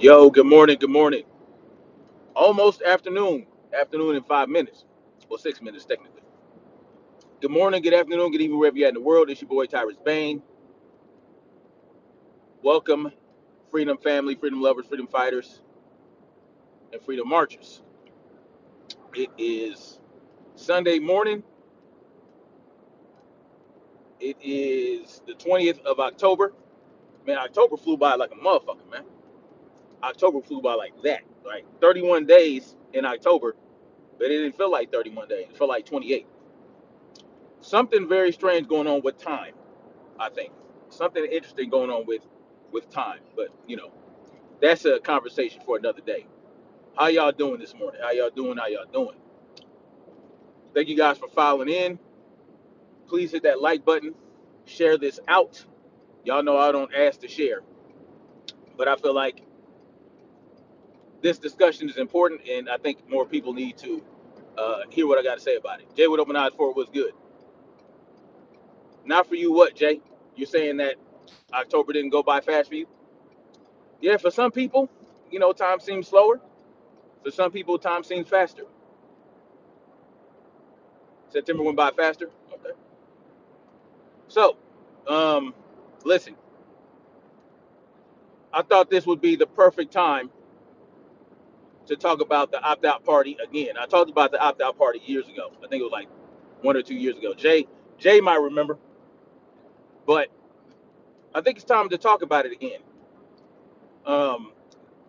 Yo, good morning, good morning. Almost afternoon. Afternoon in 5 minutes. Well, 6 minutes technically. Good morning, good afternoon, good evening, wherever you're at in the world. It's your boy Tyrus Bain. Welcome, freedom family, freedom lovers, freedom fighters, and freedom marchers. It is Sunday morning. It is the 20th of October. Man, October flew by like a motherfucker, man. October flew by like that. Like 31 days in October, but it didn't feel like 31 days. It felt like 28. Something very strange going on with time. I think something interesting going on with time, but that's a conversation for another day. How y'all doing this morning? How y'all doing? How y'all doing? Thank you guys for filing in. Please hit that like button. Share this out. Y'all know I don't ask to share, but I feel like this discussion is important, and I think more people need to hear what I got to say about it. Jay with open eyes for it was good. Not for you, what Jay? You're saying that October didn't go by fast for you? Yeah, for some people, time seems slower. For some people, time seems faster. September went by faster. Okay. So, um, listen, I thought this would be the perfect time to talk about the opt-out party again. I talked about the opt-out party years ago. I think it was like 1 or 2 years ago. Jay might remember, but I think it's time to talk about it again. Um,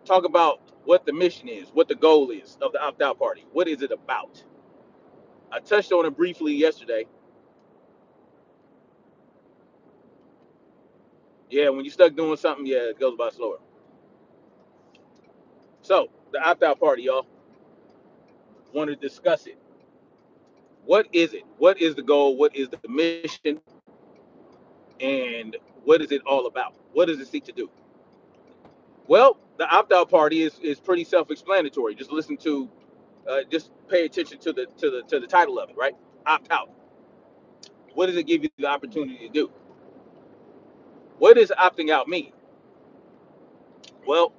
talk about what the mission is, what the goal is of the opt-out party. What is it about? I touched on it briefly yesterday. Yeah, when you're stuck doing something, yeah, it goes by slower. So, the opt-out party, y'all. Want to discuss it. What is it? What is the goal? What is the mission? And what is it all about? What does it seek to do? Well, the opt-out party is pretty self-explanatory. Just listen to, just pay attention to the title of it, right? Opt out. What does it give you the opportunity to do? What does opting out mean? Well,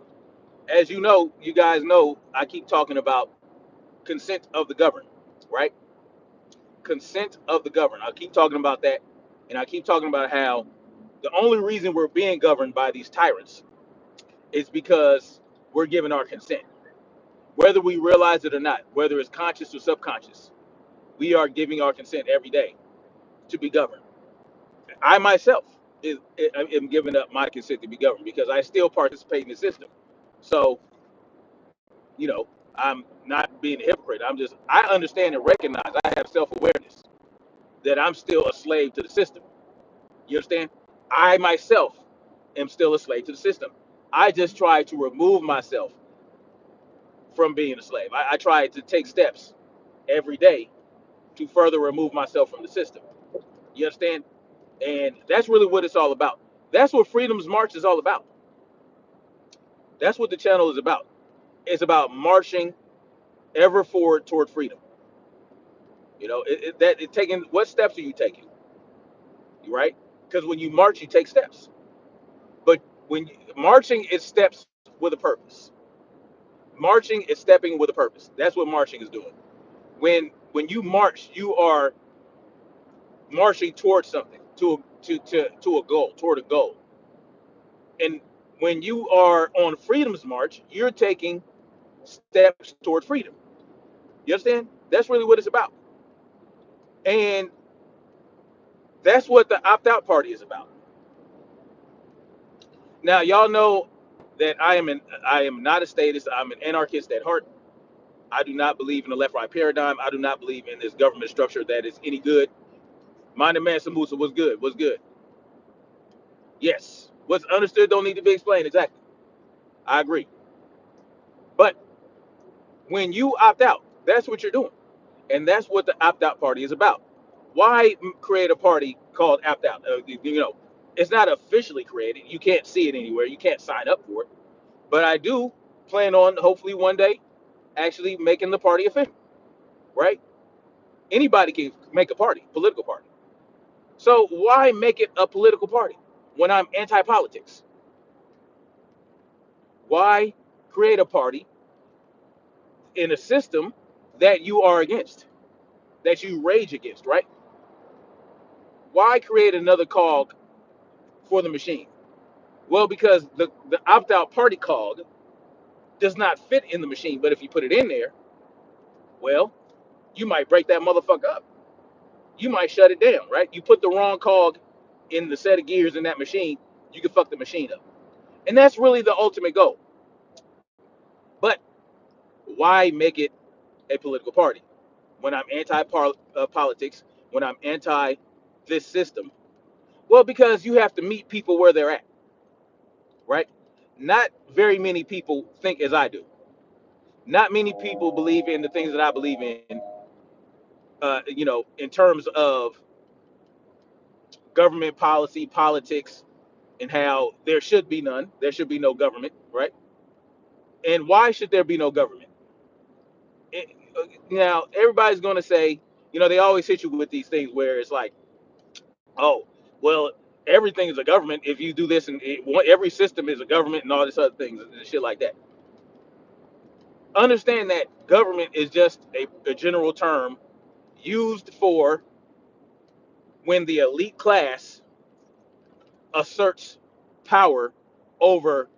as you guys know, I keep talking about consent of the governed, right? Consent of the governed. I keep talking about that, and I keep talking about how the only reason we're being governed by these tyrants is because we're giving our consent. Whether we realize it or not, whether it's conscious or subconscious, we are giving our consent every day to be governed. I myself am giving up my consent to be governed because I still participate in the system. So, you know, I'm not being a hypocrite. I understand and recognize, I have self awareness that I'm still a slave to the system. You understand? I myself am still a slave to the system. I just try to remove myself from being a slave. I try to take steps every day to further remove myself from the system. You understand? And that's really what it's all about. That's what Freedom's March is all about. That's what the channel is about. It's about marching ever forward toward freedom. Taking what steps are you taking? Right? Because when you march, you take steps. But marching is steps with a purpose. Marching is stepping with a purpose. That's what marching is doing. When you march, you are marching towards something, to a goal, toward a goal. And when you are on Freedom's March, you're taking steps toward freedom. You understand? That's really what it's about. And that's what the opt-out party is about. Now, y'all know that I am not a statist. I'm an anarchist at heart. I do not believe in the left-right paradigm. I do not believe in this government structure that is any good. Mind the man Samusa was good. Was good. Yes. What's understood don't need to be explained. Exactly. I agree. But when you opt out, that's what you're doing. And that's what the opt-out party is about. Why create a party called opt out? It's not officially created. You can't see it anywhere. You can't sign up for it. But I do plan on hopefully one day actually making the party official, right? Anybody can make a party, political party. So why make it a political party when I'm anti-politics? Why create a party in a system that you are against, that you rage against, right? Why create another cog for the machine? Well, because the opt-out party cog does not fit in the machine, but if you put it in there, well, you might break that motherfucker up. You might shut it down, right? You put the wrong cog in the set of gears in that machine, you can fuck the machine up. And that's really the ultimate goal. But why make it a political party when I'm anti-politics, when I'm anti this system? Well, because you have to meet people where they're at, right? Not very many people think as I do. Not many people believe in the things that I believe in, in terms of government policy, politics, and how there should be none. There should be no government, right? And why should there be no government? Now, everybody's going to say, they always hit you with these things where it's like, oh, well, everything is a government if you do this, and every system is a government and all this other things and shit like that. Understand that government is just a general term used for when the elite class asserts power over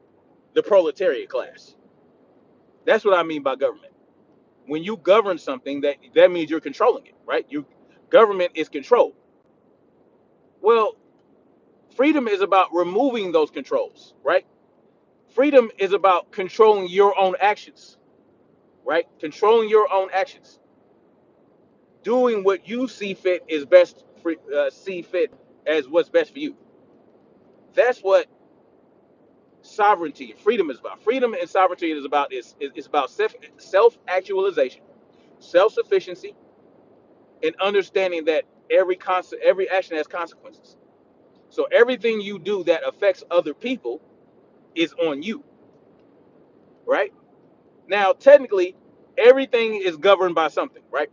the proletariat class. That's what I mean by government. When you govern something, that means you're controlling it, right? Government is control. Well, freedom is about removing those controls, right? Freedom is about controlling your own actions, right? Controlling your own actions, doing what you see fit is best for, see fit as what's best for you. That's what sovereignty and freedom is about. Freedom and sovereignty is about self actualization, self sufficiency, and understanding that every action has consequences. So everything you do that affects other people is on you, right? Now, technically, everything is governed by something, right?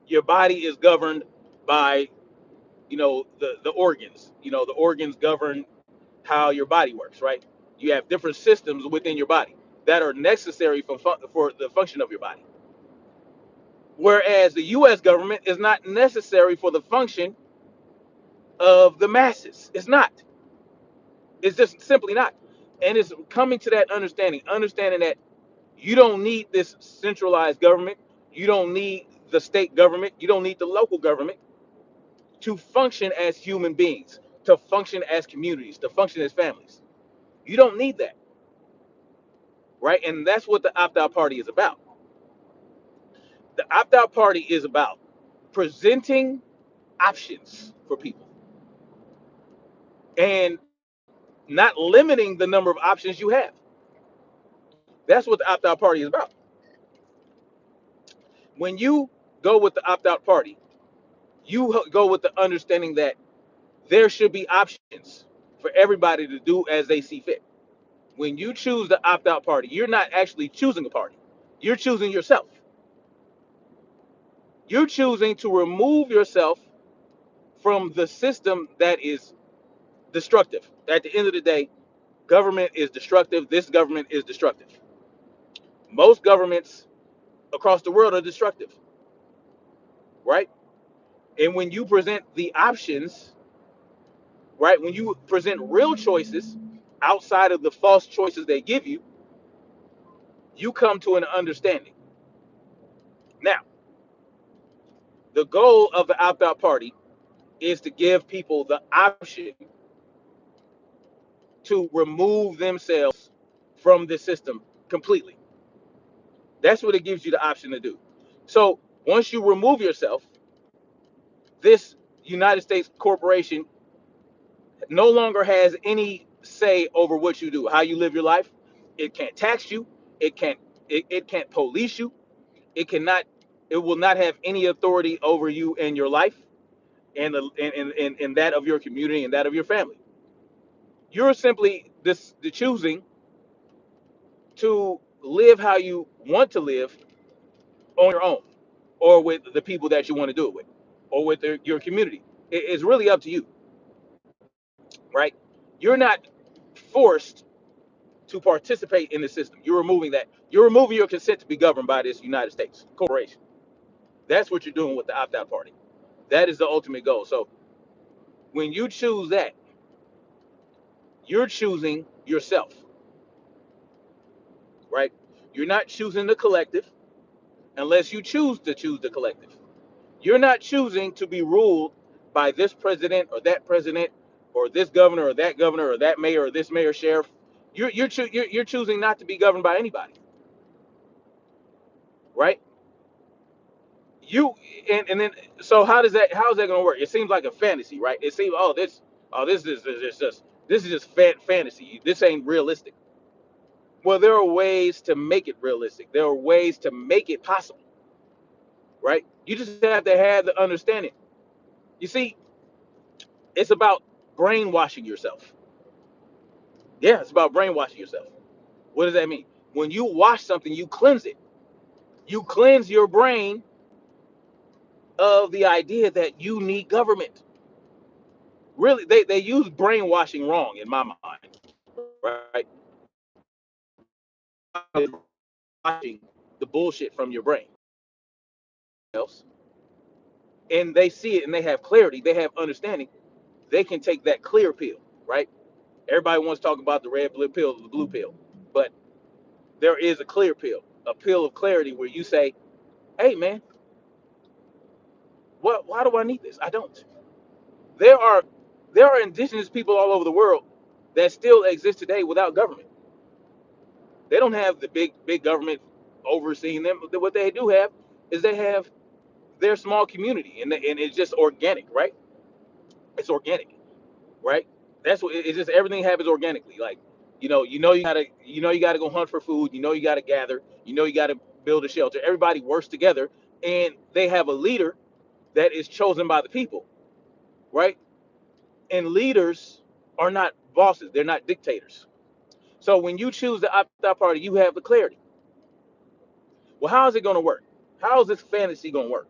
Your body is governed by, the organs. The organs govern how your body works, right? You have different systems within your body that are necessary for the function of your body. Whereas the U.S. government is not necessary for the function of the masses. It's not. It's just simply not. And it's coming to that understanding that you don't need this centralized government. You don't need the state government. You don't need the local government to function as human beings, to function as communities, to function as families. You don't need that, right? And that's what the opt out party is about. The opt out party is about presenting options for people and not limiting the number of options you have. That's what the opt out party is about. When you go with the opt out party, you go with the understanding that there should be options for everybody to do as they see fit. When you choose the opt out party, you're not actually choosing a party, you're choosing yourself. You're choosing to remove yourself from the system that is destructive. At the end of the day, government is destructive. This government is destructive. Most governments across the world are destructive, right? And when you present the options, right, when you present real choices outside of the false choices they give you, you come to an understanding. Now, the goal of the opt out party is to give people the option to remove themselves from the system completely. That's what it gives you the option to do. So once you remove yourself, this United States corporation no longer has any say over what you do, how you live your life. It can't tax you. It can't police you. It cannot. It will not have any authority over you and your life, and that of your community and that of your family. You're simply the choosing to live how you want to live on your own, or with the people that you want to do it with, or with your community. It's really up to you, right? You're not forced to participate in the system. You're removing that. You're removing your consent to be governed by this United States corporation. That's what you're doing with the opt-out party. That is the ultimate goal. So when you choose that, you're choosing yourself, right? You're not choosing the collective unless you choose the collective. You're not choosing to be ruled by this president or this governor or that mayor or this mayor sheriff. You're choosing not to be governed by anybody, right? You and then so how is that going to work? It seems like a fantasy, right? It seems this is just fantasy. This ain't realistic. Well, there are ways to make it realistic. There are ways to make it possible, right? You just have to have the understanding. You see, it's about brainwashing yourself. Yeah, it's about brainwashing yourself. What does that mean? When you wash something, you cleanse it. You cleanse your brain of the idea that you need government. Really, they use brainwashing wrong in my mind, right? Washing the bullshit from your brain. Else, and they see it and they have clarity, they have understanding. They can take that clear pill, right? Everybody wants to talk about the red pill or the blue pill, but there is a clear pill, a pill of clarity where you say, "Hey, man, what? Why do I need this? I don't." There are there are indigenous people all over the world that still exist today without government. They don't have the big government overseeing them. What they do have is they have their small community, and it's just organic, right? It's organic, right? That's what it's just everything happens organically. Like, you gotta go hunt for food. You gotta gather. You gotta build a shelter. Everybody works together, and they have a leader that is chosen by the people, right? And leaders are not bosses. They're not dictators. So when you choose the opt-out party, you have the clarity. Well, how is it going to work? How is this fantasy going to work?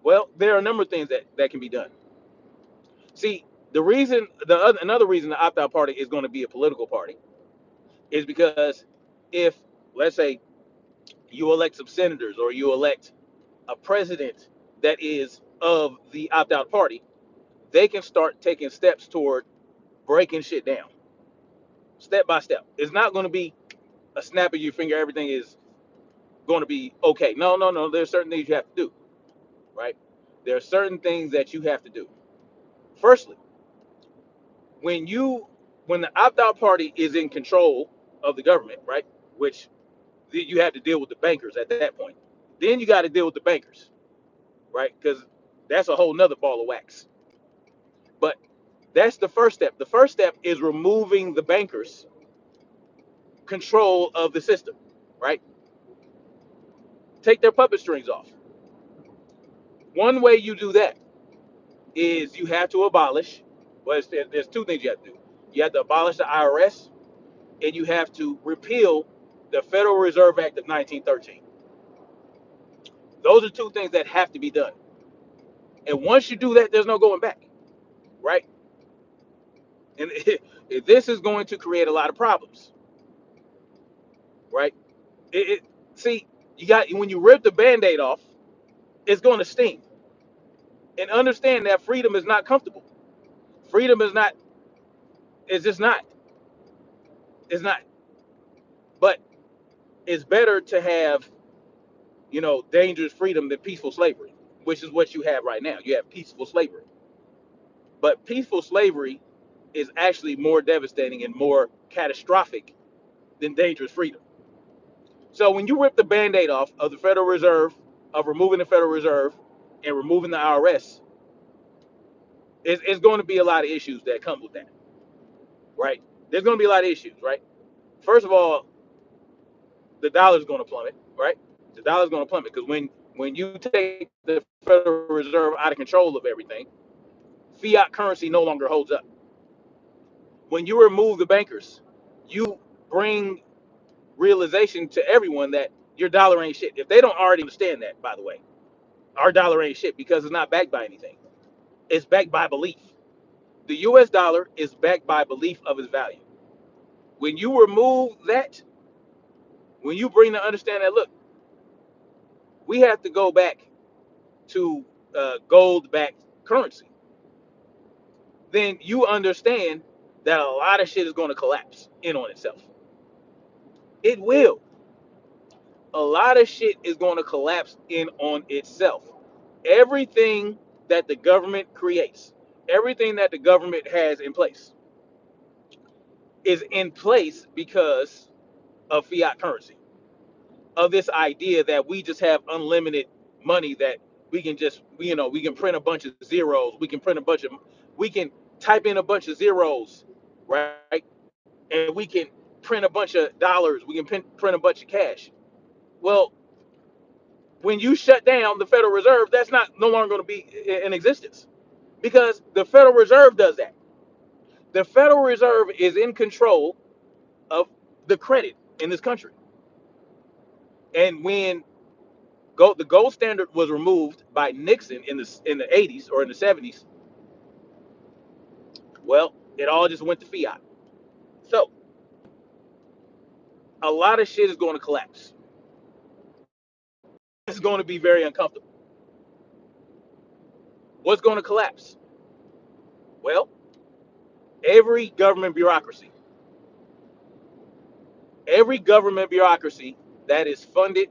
Well, there are a number of things that can be done. See, another reason the opt-out party is going to be a political party is because if, let's say, you elect some senators or you elect a president that is of the opt-out party, they can start taking steps toward breaking shit down, step by step. It's not going to be a snap of your finger. Everything is going to be okay. No, no, no. There's certain things you have to do, right? There are certain things that you have to do. Firstly, when you when the opt-out party is in control of the government, right? Which you have to deal with the bankers at that point. Then you got to deal with the bankers, right? Because that's a whole nother ball of wax. But that's the first step. The first step is removing the bankers' control of the system, right? Take their puppet strings off. One way you do that is you have to abolish. Well, there's two things you have to do. You have to abolish the IRS, and you have to repeal the Federal Reserve Act of 1913. Those are two things that have to be done. And once you do that, there's no going back, right? And this is going to create a lot of problems, right? It, it see, you got when you rip the band-aid off, it's going to sting. And understand that freedom is not comfortable. Freedom is not. It's just not. It's not. But it's better to have, dangerous freedom than peaceful slavery, which is what you have right now. You have peaceful slavery. But peaceful slavery is actually more devastating and more catastrophic than dangerous freedom. So when you rip the band-aid off of the Federal Reserve, of removing the Federal Reserve and removing the IRS, it's going to be a lot of issues that come with that, right? There's going to be a lot of issues, right? First of all, the dollar's going to plummet, right? The dollar's going to plummet because when you take the Federal Reserve out of control of everything, fiat currency no longer holds up. When you remove the bankers, you bring realization to everyone that your dollar ain't shit. If they don't already understand that, by the way, our dollar ain't shit because it's not backed by anything. It's backed by belief. The US dollar is backed by belief of its value. When you remove that, when you bring the understanding that look, we have to go back to gold-backed currency, then you understand that a lot of shit is going to collapse in on itself. It will. A lot of shit is going to collapse in on itself. Everything that the government creates, everything that the government has in place, is in place because of fiat currency, of this idea that we just have unlimited money, that we can just, we can print a bunch of zeros, we can type in a bunch of zeros, right? And we can print a bunch of dollars, we can print a bunch of cash. Well, when you shut down the Federal Reserve, that's not no longer going to be in existence, because the Federal Reserve does that. The Federal Reserve is in control of the credit in this country. And when the gold standard was removed by Nixon in the 80s or in the 70s, well, it all just went to fiat. So a lot of shit is going to collapse. It's going to be very uncomfortable. What's going to collapse? Well, every government bureaucracy, every government bureaucracy that is funded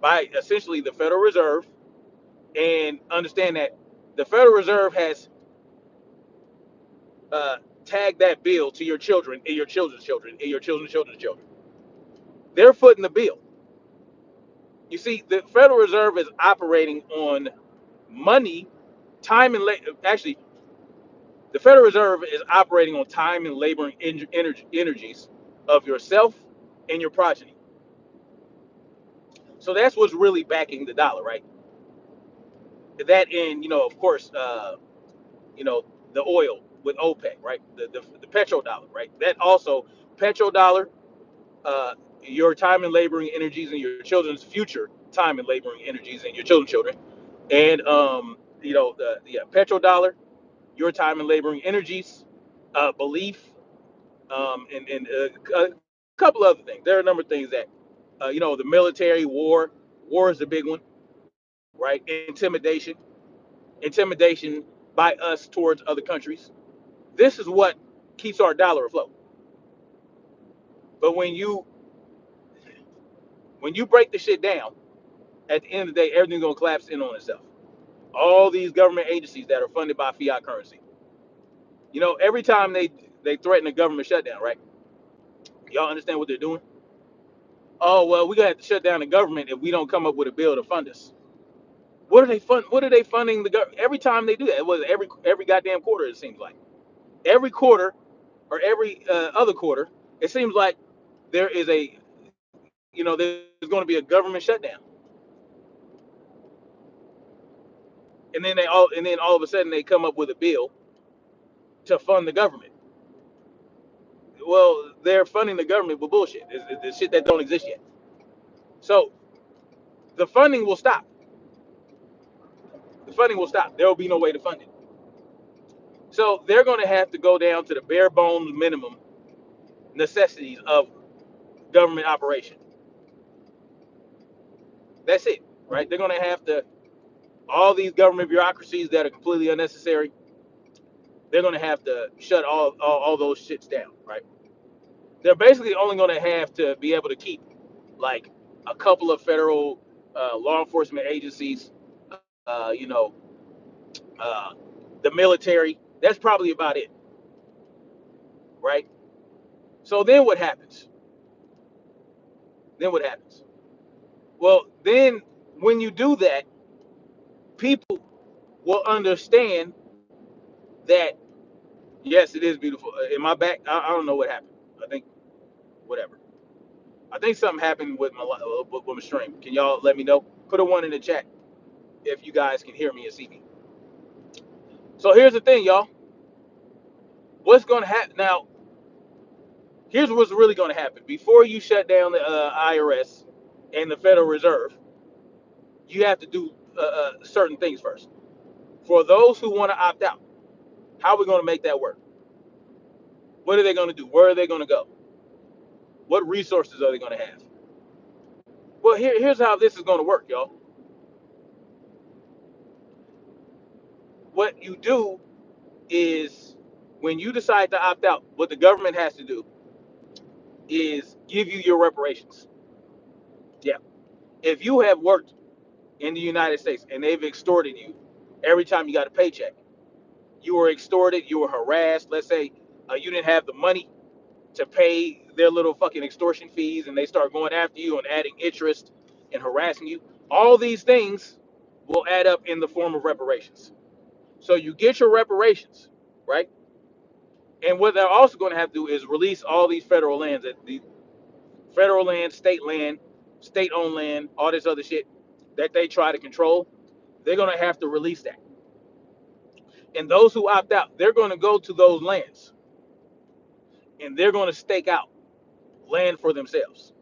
by essentially the Federal Reserve, and understand that the Federal Reserve has tagged that bill to your children and your children's children and your children's children's children. They're footing the bill. You see, the Federal Reserve is operating on money, time and actually, the Federal Reserve is operating on time and labor and energies of yourself and your progeny. So that's what's really backing the dollar, right? That, and of course, you know, the oil with OPEC, right? The petrodollar, right? That also, petrodollar, your time and laboring energies and your children's future time and laboring energies and your children's children, and the petrodollar, your time and laboring energies, belief, and a couple other things. There are a number of things that, the military, war is a big one, right? Intimidation by us towards other countries. This is what keeps our dollar afloat. But when you break the shit down, at the end of the day, everything's gonna collapse in on itself. All these government agencies that are funded by fiat currency. Every time they threaten a government shutdown, right? Y'all understand what they're doing? Oh well, we're gonna have to shut down the government if we don't come up with a bill to fund us. What are they fund? What are they funding the government? Every time they do that, it was every goddamn quarter. It seems like every quarter or every other quarter, it seems like there is there's going to be a government shutdown, and then all of a sudden they come up with a bill to fund the government. Well, they're funding the government with bullshit. It's shit that don't exist yet. So the funding will stop. The funding will stop. There will be no way to fund it. So they're going to have to go down to the bare bones minimum necessities of government operation. That's it, right? They're going to have to, all these government bureaucracies that are completely unnecessary, they're going to have to shut all those shits down, right? They're basically only going to have to be able to keep like a couple of federal law enforcement agencies, uh, you know, uh, the military. That's probably about it, right? So then what happens? Then what happens? Well, then when you do that, people will understand that yes, it is beautiful. In my back, I don't know what happened. I think whatever. I think something happened with my stream. Can y'all let me know? Put a one in the chat if you guys can hear me and see me. So here's the thing, y'all. What's going to happen now? Here's what's really going to happen. Before you shut down the IRS and the Federal Reserve, you have to do certain things first. For those who want to opt out, how are we going to make that work? What are they going to do? Where are they going to go? What resources are they going to have? Well, here's how this is going to work, y'all. What you do is when you decide to opt out, what the government has to do is give you your reparations. Yeah. If you have worked in the United States and they've extorted you every time you got a paycheck, you were extorted, you were harassed. Let's say you didn't have the money to pay their little fucking extortion fees and they start going after you and adding interest and harassing you. All these things will add up in the form of reparations. So you get your reparations, right? And what they're also going to have to do is release all these federal lands, the federal land, state-owned land, all this other shit that they try to control. They're going to have to release that. And those who opt out, they're going to go to those lands and they're going to stake out land for themselves,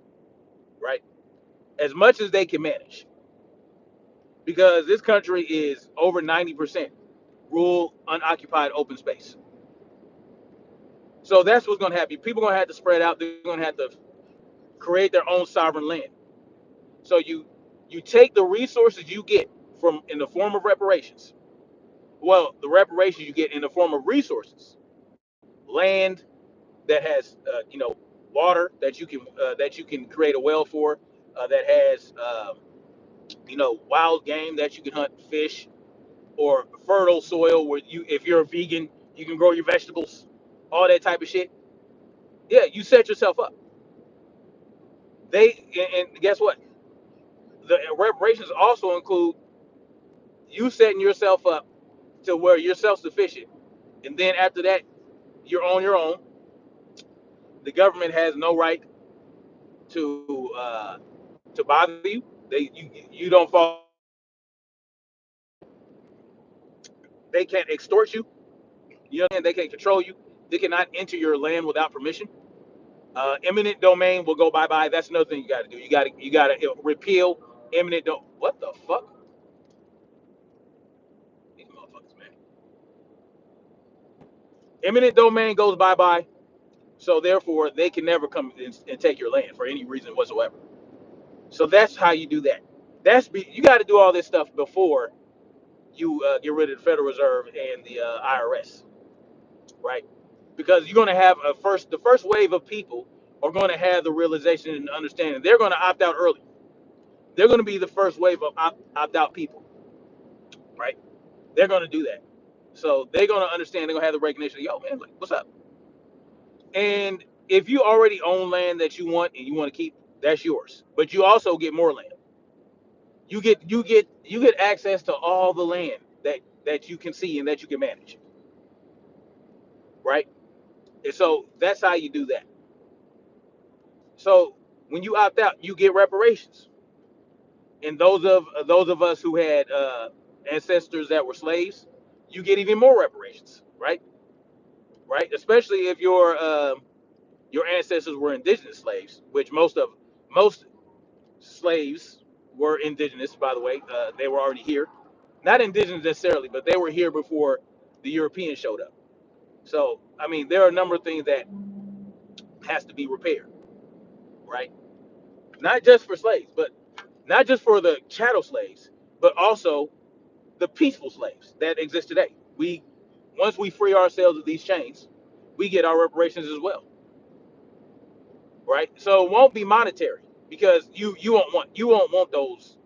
right? As much as they can manage, because this country is over 90% rural, unoccupied, open space. So that's what's going to happen. People are going to have to spread out. They're going to have to create their own sovereign land. So you take the resources you get from in the form of reparations. Well, the reparations you get in the form of resources, land that has water that you can create a well for, that has wild game that you can hunt, fish, or fertile soil where you, if you're a vegan, you can grow your vegetables, all that type of shit. Yeah, you set yourself up. And guess what? The reparations also include you setting yourself up to where you're self-sufficient, and then after that, you're on your own. The government has no right to bother you. You don't fall. They can't extort you. You know what I mean? They can't control you. They cannot enter your land without permission. Eminent domain will go bye bye. That's another thing you got to do. You got to repeal eminent domain. What the fuck? These motherfuckers, man. Eminent domain goes bye bye. So therefore, they can never come and take your land for any reason whatsoever. So that's how you do that. You got to do all this stuff before you get rid of the Federal Reserve and the IRS, right? Because you're going to have the first wave of people are going to have the realization and understanding. They're going to opt out early. They're going to be the first wave of opt out people, right? They're going to do that. So they're going to understand. They're going to have the recognition. Yo, man, like, what's up? And if you already own land that you want and you want to keep, that's yours. But you also get more land. You get access to all the land that you can see and that you can manage, right? And so that's how you do that. So when you opt out, you get reparations. And those of us who had ancestors that were slaves, you get even more reparations, right? Right? Especially if your ancestors were indigenous slaves, which most slaves were indigenous. By the way, they were already here, not indigenous necessarily, but they were here before the Europeans showed up. So I mean, there are a number of things that has to be repaired, right? Not just for slaves, but not just for the chattel slaves, but also the peaceful slaves that exist today. Once we free ourselves of these chains, we get our reparations as well, right? So it won't be monetary because you won't want those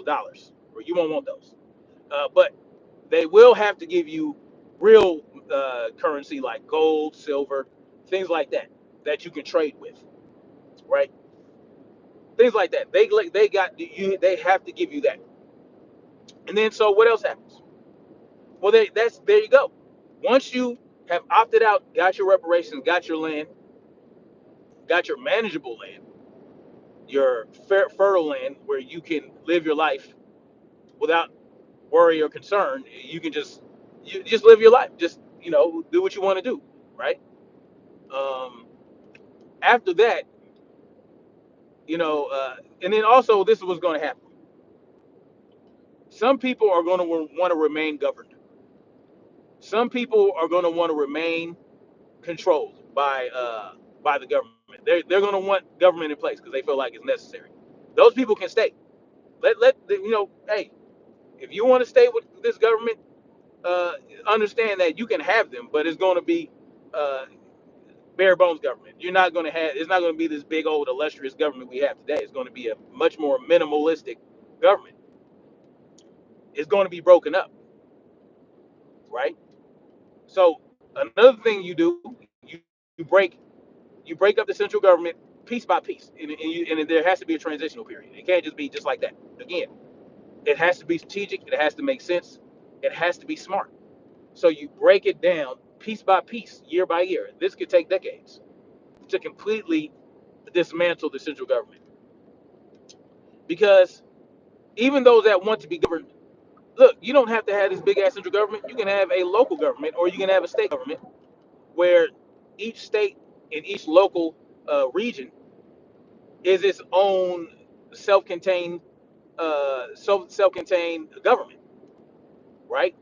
dollars, or you won't want those. But they will have to give you real currency like gold, silver, things like that you can trade with, right? Things like that. They have to give you that. And then so what else happens? Well, there you go. Once you have opted out, got your reparations, got your land, got your manageable land, your fertile land where you can live your life without worry or concern. You just live your life. Just do what you want to do, right? Um, After that, and then also this is what's going to happen. Some people are going to want to remain governed. Some people are going to want to remain controlled. by the government. They're going to want government in place because they feel like it's necessary. Those people can stay. Hey, if you want to stay with this government, uh, understand that you can have them, but it's going to be uh, bare bones government. You're not going to have. It's not going to be this big old illustrious government we have today. It's going to be a much more minimalistic government. It's going to be broken up, right? So another thing you do, you, you break you break up the central government piece by piece, and there has to be a transitional period. It can't just be just like that. Again, it has to be strategic. It has to make sense. It has to be smart. So you break it down piece by piece, year by year. This could take decades to completely dismantle the central government, because even those that want to be governed, look, you don't have to have this big ass central government. You can have a local government, or you can have a state government where each state and each local region is its own self-contained self-contained government, right?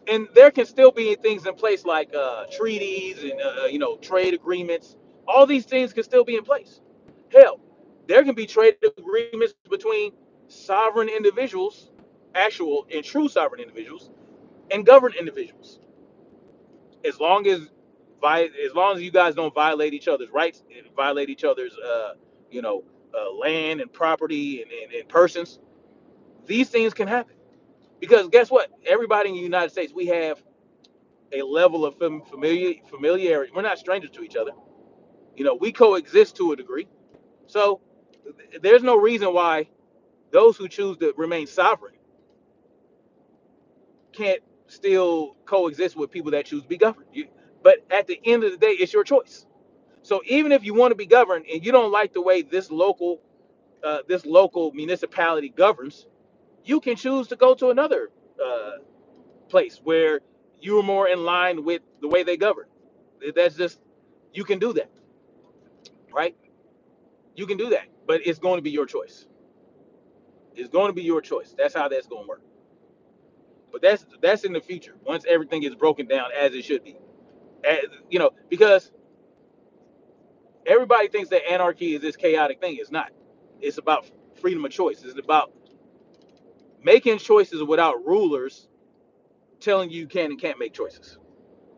And there can still be things in place like treaties and trade agreements. All these things can still be in place. Hell, there can be trade agreements between sovereign individuals, actual and true sovereign individuals, and governed individuals, as long as you guys don't violate each other's rights, and violate each other's land and property and persons. These things can happen because guess what? Everybody in the United States, we have a level of familiarity. We're not strangers to each other. We coexist to a degree. So there's no reason why those who choose to remain sovereign can't still coexist with people that choose to be governed. But at the end of the day, it's your choice. So even if you want to be governed and you don't like the way this local municipality governs, you can choose to go to another uh, place where you're more in line with the way they govern. That's just, you can do that, right? You can do that, but it's going to be your choice. It's going to be your choice. That's how that's going to work. But that's in the future once everything is broken down as it should be. Because everybody thinks that anarchy is this chaotic thing. It's not. It's about freedom of choice. It's about making choices without rulers telling you can and can't make choices.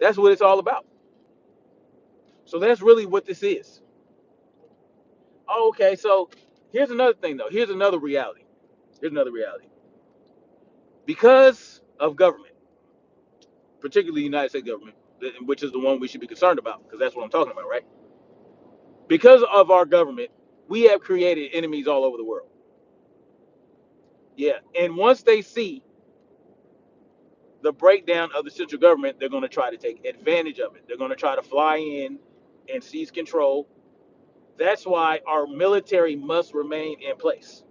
That's what it's all about. So that's really what this is. Oh, okay, so here's another thing though. Here's another reality. Here's another reality. Because of government, particularly the United States government, which is the one we should be concerned about, because that's what I'm talking about, right? Because of our government, we have created enemies all over the world. Yeah. And once they see the breakdown of the central government, they're going to try to take advantage of it. They're going to try to fly in and seize control. That's why our military must remain in place.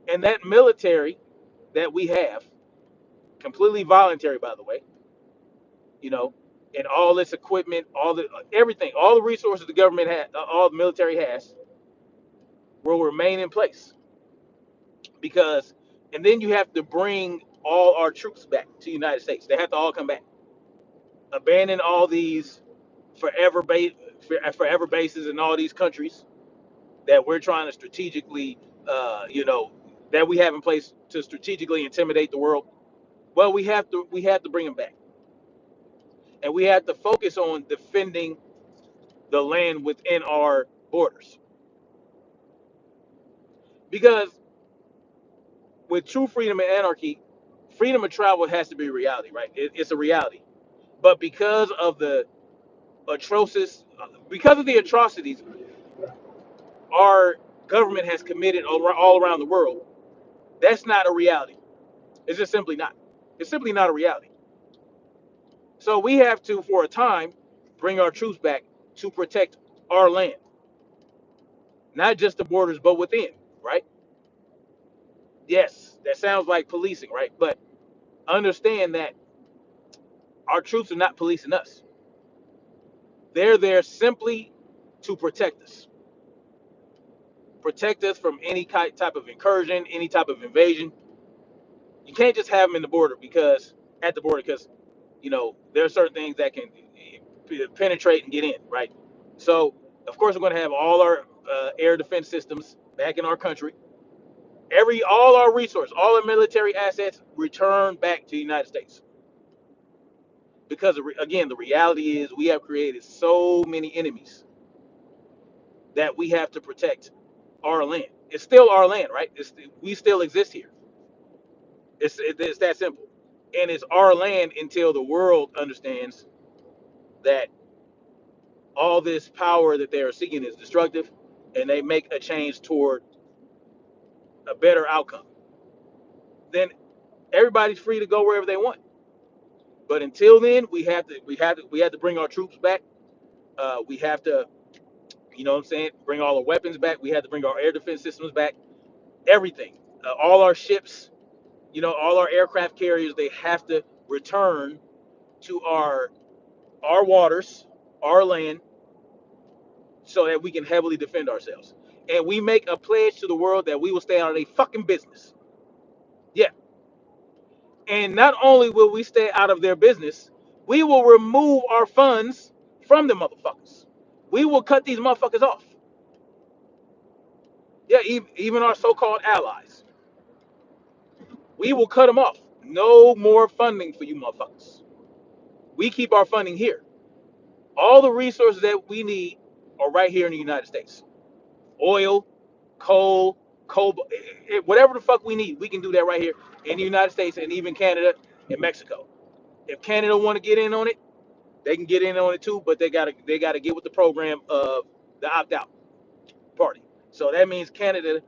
And that military that we have, completely voluntary, by the way, you know, and all this equipment, all the everything, all the resources the government has, all the military has, will remain in place because, and then you have to bring all our troops back to the United States. They have to all come back, abandon all these forever base, forever bases in all these countries that we're trying to strategically, uh, you know, that we have in place to strategically intimidate the world. Well, we have to bring them back, and we have to focus on defending the land within our borders. Because with true freedom and anarchy, freedom of travel has to be a reality, right? It's a reality. But because of the atrocities our government has committed all around the world, that's not a reality. It's just simply not. It's simply not a reality. So we have to, for a time, bring our troops back to protect our land, not just the borders, but within, right? Yes, that sounds like policing, right? But understand that our troops are not policing us. They're there simply to protect us from any type of incursion, any type of invasion. You can't just have them in the border because at the border, because there are certain things that can penetrate and get in, right? So, of course, we're going to have all our air defense systems back in our country. All our resources, all our military assets return back to the United States. Because again, the reality is we have created so many enemies that we have to protect our land. It's still our land, right? We still exist here. It's that simple, and it's our land until the world understands that all this power that they are seeking is destructive, and they make a change toward a better outcome. Then everybody's free to go wherever they want. But until then, we have to bring our troops back. We have to, you know what I'm saying, bring all our weapons back. We have to bring our air defense systems back. Everything, all our ships, all our aircraft carriers, they have to return to our waters, our land, so that we can heavily defend ourselves. And we make a pledge to the world that we will stay out of their fucking business. Yeah. And not only will we stay out of their business, we will remove our funds from the motherfuckers. We will cut these motherfuckers off. Yeah, even our so-called allies. We will cut them off. No more funding for you motherfuckers. We keep our funding here. All the resources that we need are right here in the United States. Oil, coal, cobalt, whatever the fuck we need, we can do that right here in the United States and even Canada and Mexico. If Canada want to get in on it, they can get in on it too, but they gotta get with the program of the opt-out party. So that means Canada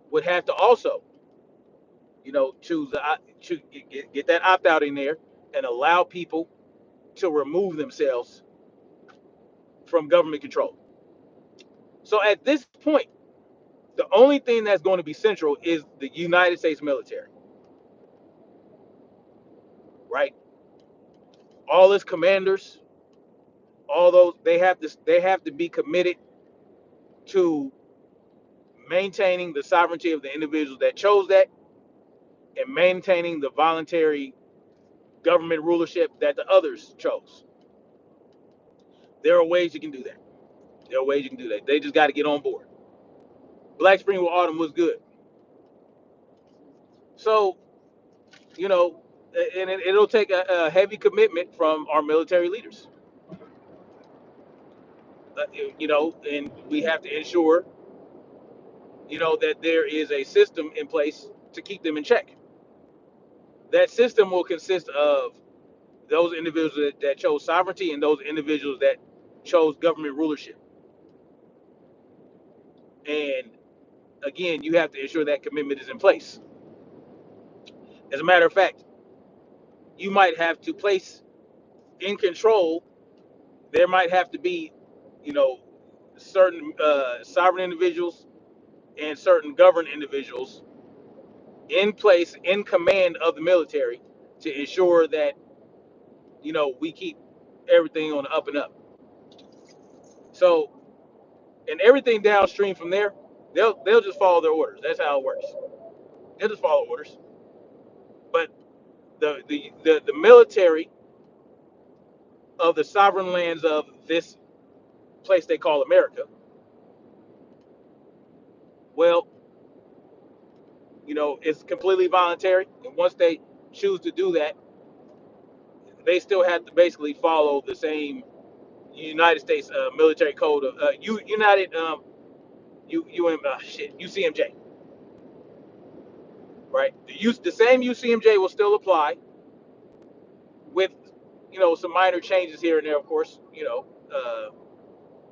would have to also, choose get that opt-out in there and allow people to remove themselves from government control. So at this point, the only thing that's going to be central is the United States military, right? All its commanders, all those they have to be committed to maintaining the sovereignty of the individuals that chose that and maintaining the voluntary government rulership that the others chose. There are ways you can do that. There are ways you can do that. They just got to get on board. Black Spring with Autumn was good. So, and it'll take a heavy commitment from our military leaders. And we have to ensure, that there is a system in place to keep them in check. That system will consist of those individuals that chose sovereignty and those individuals that chose government rulership. And again, you have to ensure that commitment is in place. As a matter of fact, you might have to place in control, there might have to be, you know, certain sovereign individuals and certain governed individuals in place in command of the military to ensure that, we keep everything on the up and up. So, and everything downstream from there, they'll just follow their orders. That's how it works. They'll just follow orders. But the military of the sovereign lands of this place they call America, well, it's completely voluntary. And once they choose to do that, they still have to basically follow the same United States military code of United UCMJ, right? The same UCMJ will still apply with some minor changes here and there, of course.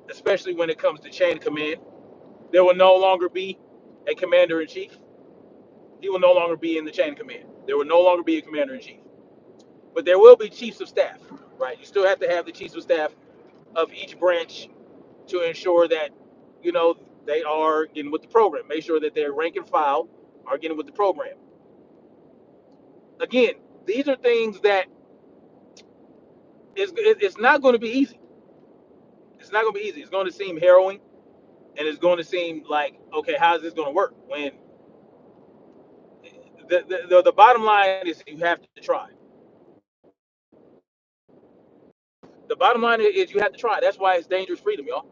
Especially when it comes to chain of command, there will no longer be a commander in chief. He will no longer be in the chain of command. There will no longer be a commander in chief, but there will be chiefs of staff, right? You still have to have the chiefs of staff of each branch to ensure that they are getting with the program. Make sure that their rank and file are getting with the program. Again, these are things that it's not going to be easy. It's not going to be easy. It's going to seem harrowing, and it's going to seem like, okay, how is this going to work? When the bottom line is you have to try. The bottom line is you have to try. That's why it's dangerous freedom, y'all.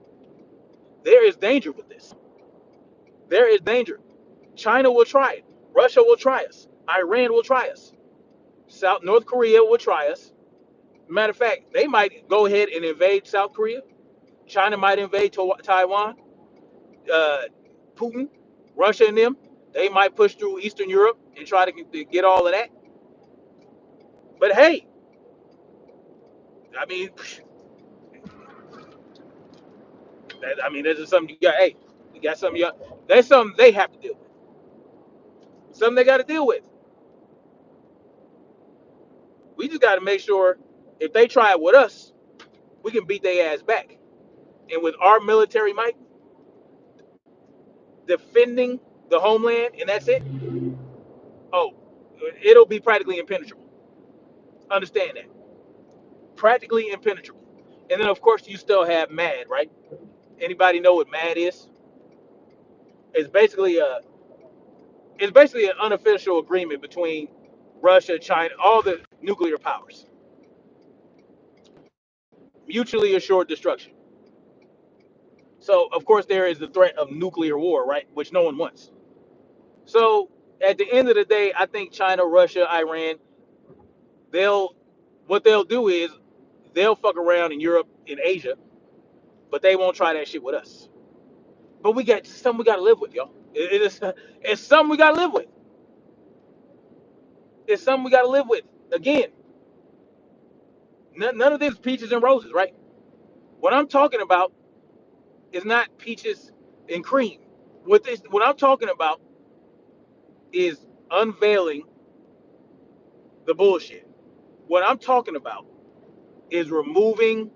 There is danger with this. There is danger. China will try it. Russia will try us. Iran will try us. North Korea will try us. Matter of fact, they might go ahead and invade South Korea. China might invade Taiwan. Uh, Putin, Russia, and them, they might push through Eastern Europe and try to get all of that. But hey, I mean, this is something you got. Hey, you got something. That's something they have to deal with. Something they got to deal with. We just got to make sure if they try it with us, we can beat their ass back. And with our military might defending the homeland, and that's it. Oh, it'll be practically impenetrable. Understand that. Practically impenetrable. And then of course you still have MAD, right? Anybody know what MAD is? It's basically a it's basically an unofficial agreement between Russia, China, all the nuclear powers. Mutually assured destruction. So of course there is the threat of nuclear war, right? Which no one wants. So at the end of the day, I think China, Russia, Iran, they'll what they'll do is they'll fuck around in Europe, in Asia, but they won't try that shit with us. But we got something we gotta live with, y'all. It's something we gotta live with. It's something we gotta live with. Again, none of this peaches and roses, right? What I'm talking about is not peaches and cream. What I'm talking about is unveiling the bullshit. What I'm talking about is removing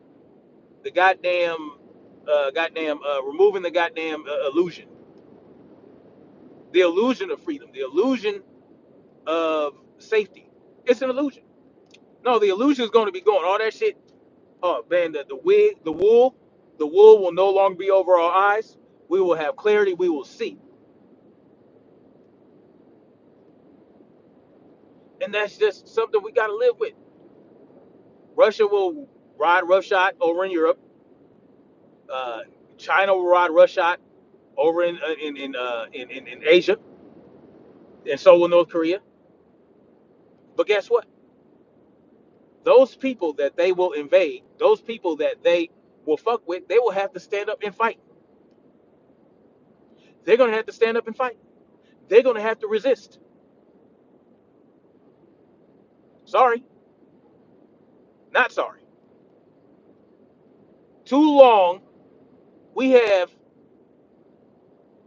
the removing the goddamn illusion, the illusion of freedom, the illusion of safety. It's an illusion. No, the illusion is going to be gone. All that shit. Oh man, the wig, the wool will no longer be over our eyes. We will have clarity. We will see, and that's just something we got to live with. Russia will ride roughshod over in Europe. Uh, China will ride roughshod over in Asia, and so will North Korea. But guess what? Those people that they will invade, those people that they will fuck with, they will have to stand up and fight. They're gonna have to stand up and fight. They're gonna have to resist. Sorry, not sorry. Too long we have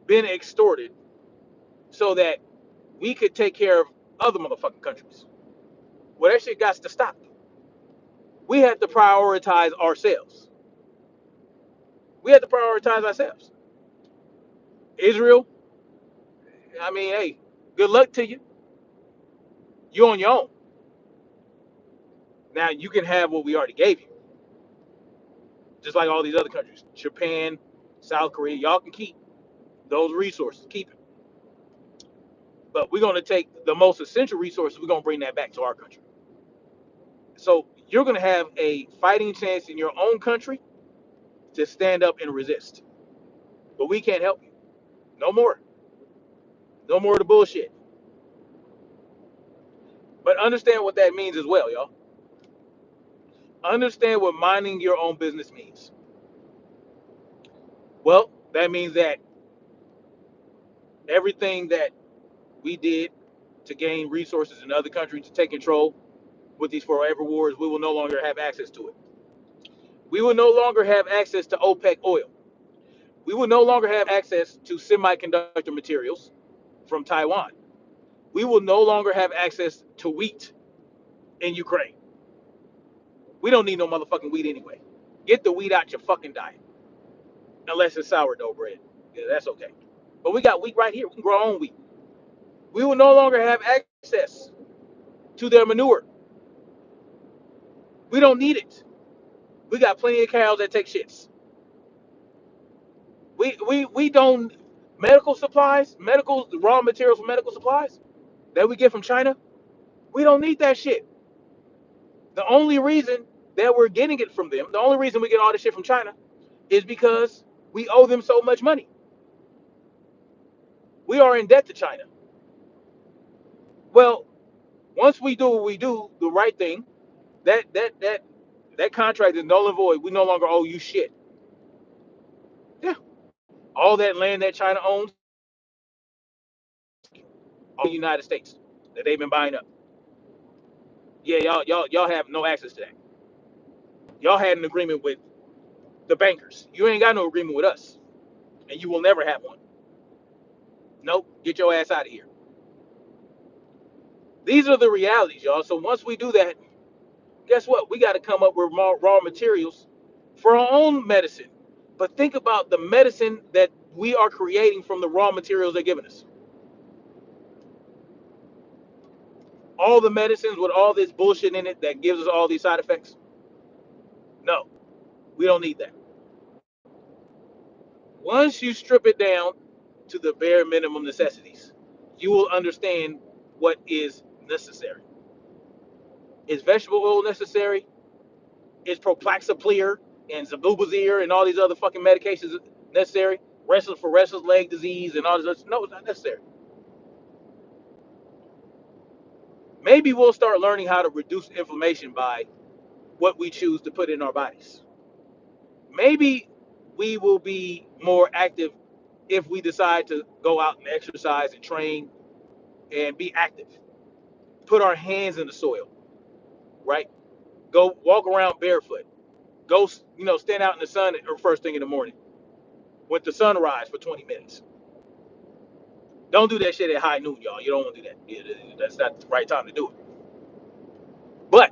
been extorted so that we could take care of other motherfucking countries. Well, that shit got to stop. We have to prioritize ourselves. We have to prioritize ourselves. Israel, I mean, hey, good luck to you. You're on your own. Now you can have what we already gave you, just like all these other countries. Japan, South Korea, y'all can keep those resources. Keep it. But we're going to take the most essential resources. We're going to bring that back to our country. So you're going to have a fighting chance in your own country to stand up and resist. But we can't help you. No more. No more of the bullshit. But understand what that means as well, y'all. Understand what minding your own business means. Well, that means that everything that we did to gain resources in other countries to take control with these forever wars, we will no longer have access to it. We will no longer have access to OPEC oil. We will no longer have access to semiconductor materials from Taiwan. We will no longer have access to wheat in Ukraine. We don't need no motherfucking wheat anyway. Get the wheat out your fucking diet. Unless it's sourdough bread. Yeah, that's okay. But we got wheat right here. We can grow our own wheat. We will no longer have access to their manure. We don't need it. We got plenty of cows that take shits. We don't medical supplies, medical raw materials for medical supplies that we get from China. We don't need that shit. The only reason that we're getting it from them. The only reason we get all this shit from China is because we owe them so much money. We are in debt to China. Well, once we do what we do, the right thing, that contract is null and void. We no longer owe you shit. Yeah. All that land that China owns, all the United States that they've been buying up. Yeah, y'all have no access to that. Y'all had an agreement with the bankers. You ain't got no agreement with us, and you will never have one. Nope. Get your ass out of here. These are the realities, y'all. So once we do that, guess what? We got to come up with more raw materials for our own medicine. But think about the medicine that we are creating from the raw materials they're giving us. All the medicines with all this bullshit in it that gives us all these side effects. No, we don't need that. Once you strip it down to the bare minimum necessities, you will understand what is necessary. Is vegetable oil necessary? Is Proplaxapleer and Zabubazir and all these other fucking medications necessary? Restless for restless leg disease and all this other. No, it's not necessary. Maybe we'll start learning how to reduce inflammation by what we choose to put in our bodies. Maybe we will be more active if we decide to go out and exercise and train and be active. Put our hands in the soil, right? Go walk around barefoot. Go, stand out in the sun or first thing in the morning with the sunrise for 20 minutes. Don't do that shit at high noon, y'all. You don't want to do that. That's not the right time to do it. But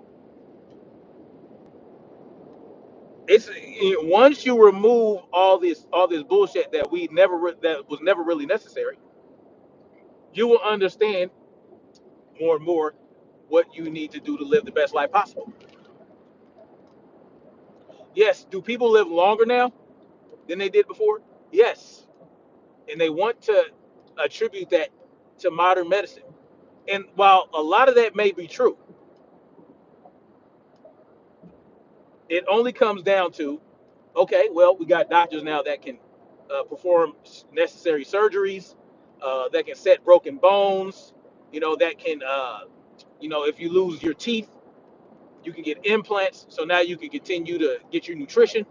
it's once you remove all this bullshit that was never really necessary, you will understand more and more what you need to do to live the best life possible. Yes, do people live longer now than they did before? Yes, and they want to attribute that to modern medicine. And while a lot of that may be true, it only comes down to, okay, well, we got doctors now that can perform necessary surgeries, that can set broken bones, that can, if you lose your teeth, you can get implants. So now you can continue to get your nutrition.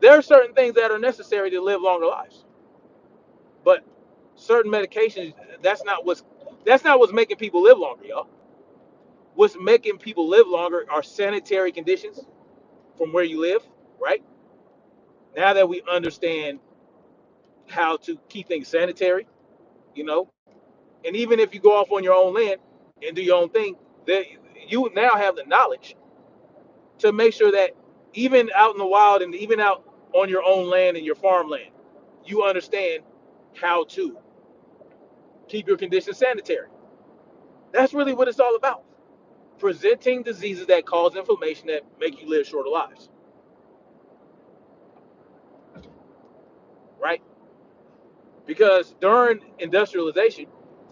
There are certain things that are necessary to live longer lives, but certain medications, that's not what's making people live longer, y'all. What's making people live longer are sanitary conditions from where you live, right? Now that we understand how to keep things sanitary, you know, and even if you go off on your own land and do your own thing, that you now have the knowledge to make sure that even out in the wild and even out on your own land and your farmland, you understand how to keep your conditions sanitary. That's really what it's all about. Presenting diseases that cause inflammation that make you live shorter lives, right? Because during industrialization,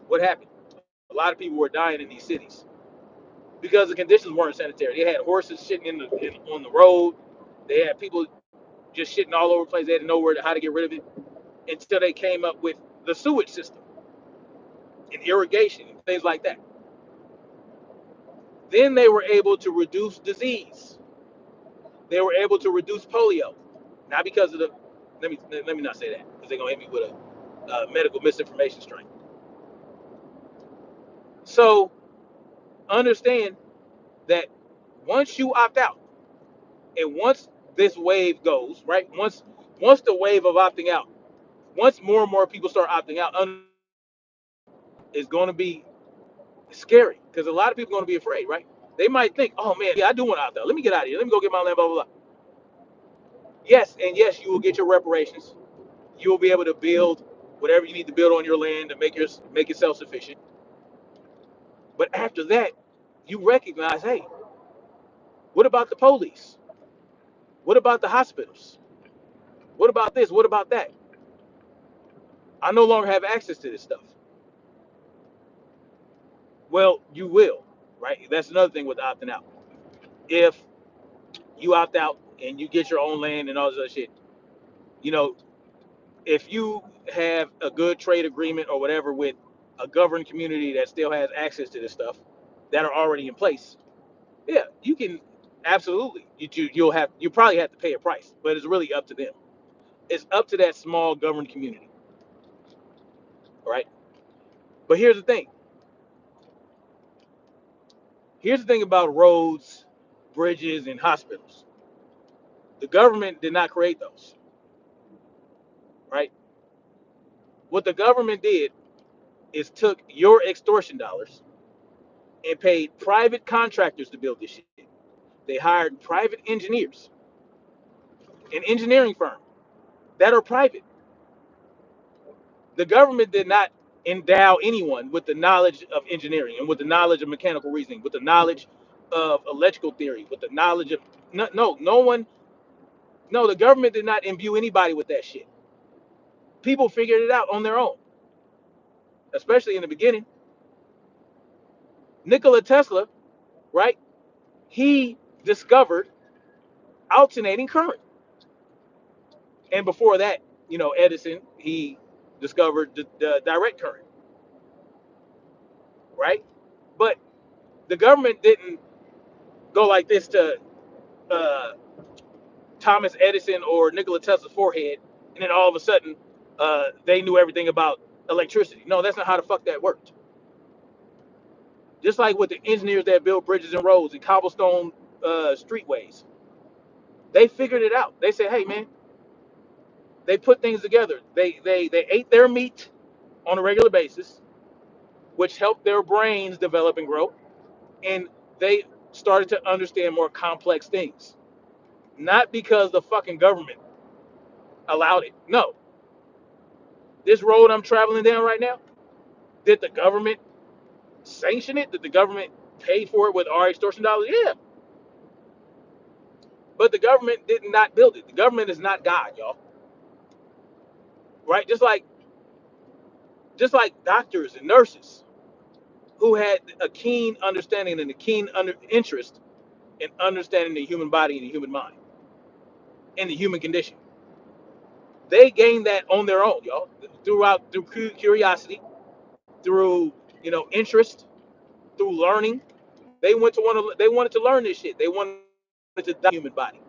what happened? A lot of people were dying in these cities because the conditions weren't sanitary. They had horses shitting on the road. They had people just shitting all over the place. They didn't know how to get rid of it until they came up with the sewage system and irrigation and things like that. Then they were able to reduce disease. They were able to reduce polio, not because of the. Let me not say that because they're gonna hit me with a medical misinformation strain. So understand that once you opt out, and once this wave goes right, once the wave of opting out, once more and more people start opting out, it's going to be scary because a lot of people are going to be afraid, right? They might think, oh man, yeah, I do want to opt out. Let me get out of here. Let me go get my land, blah, blah, blah. Yes, and yes, you will get your reparations. You will be able to build whatever you need to build on your land to make it self-sufficient. But after that, you recognize, hey, what about the police? What about the hospitals? What about this? What about that? I no longer have access to this stuff. Well, you will, right? That's another thing with opting out. If you opt out and you get your own land and all this other shit. You know, if you have a good trade agreement or whatever with a governed community that still has access to this stuff that are already in place, yeah, you can absolutely. You probably have to pay a price, but it's really up to them. It's up to that small governed community, right? But here's the thing. Here's the thing about roads, bridges, and hospitals. The government did not create those, right? What the government did is took your extortion dollars and paid private contractors to build this shit. They hired private engineers, an engineering firm that are private. The government did not endow anyone with the knowledge of engineering and with the knowledge of mechanical reasoning, with the knowledge of electrical theory, with the knowledge of no one. No, the government did not imbue anybody with that shit. People figured it out on their own, especially in the beginning. Nikola Tesla, right? He discovered alternating current. And before that, Edison, he discovered the direct current, right? But the government didn't go like this to uh, Thomas Edison or Nikola Tesla's forehead, and then all of a sudden they knew everything about electricity. No, that's not how the fuck that worked. Just like with the engineers that build bridges and roads and cobblestone streetways, they figured it out. They said, "Hey, man," they put things together. They ate their meat on a regular basis, which helped their brains develop and grow, and they started to understand more complex things. Not because the fucking government allowed it. No, this road I'm traveling down right now, did the government sanction it? Did the government pay for it with our extortion dollars? Yeah, but the government did not build it. The government is not God, y'all. Right? Just like doctors and nurses who had a keen understanding and a keen interest in understanding the human body and the human mind and the human condition. They gained that on their own, y'all, through curiosity, through interest, through learning. They wanted to learn this shit. They wanted to die human body.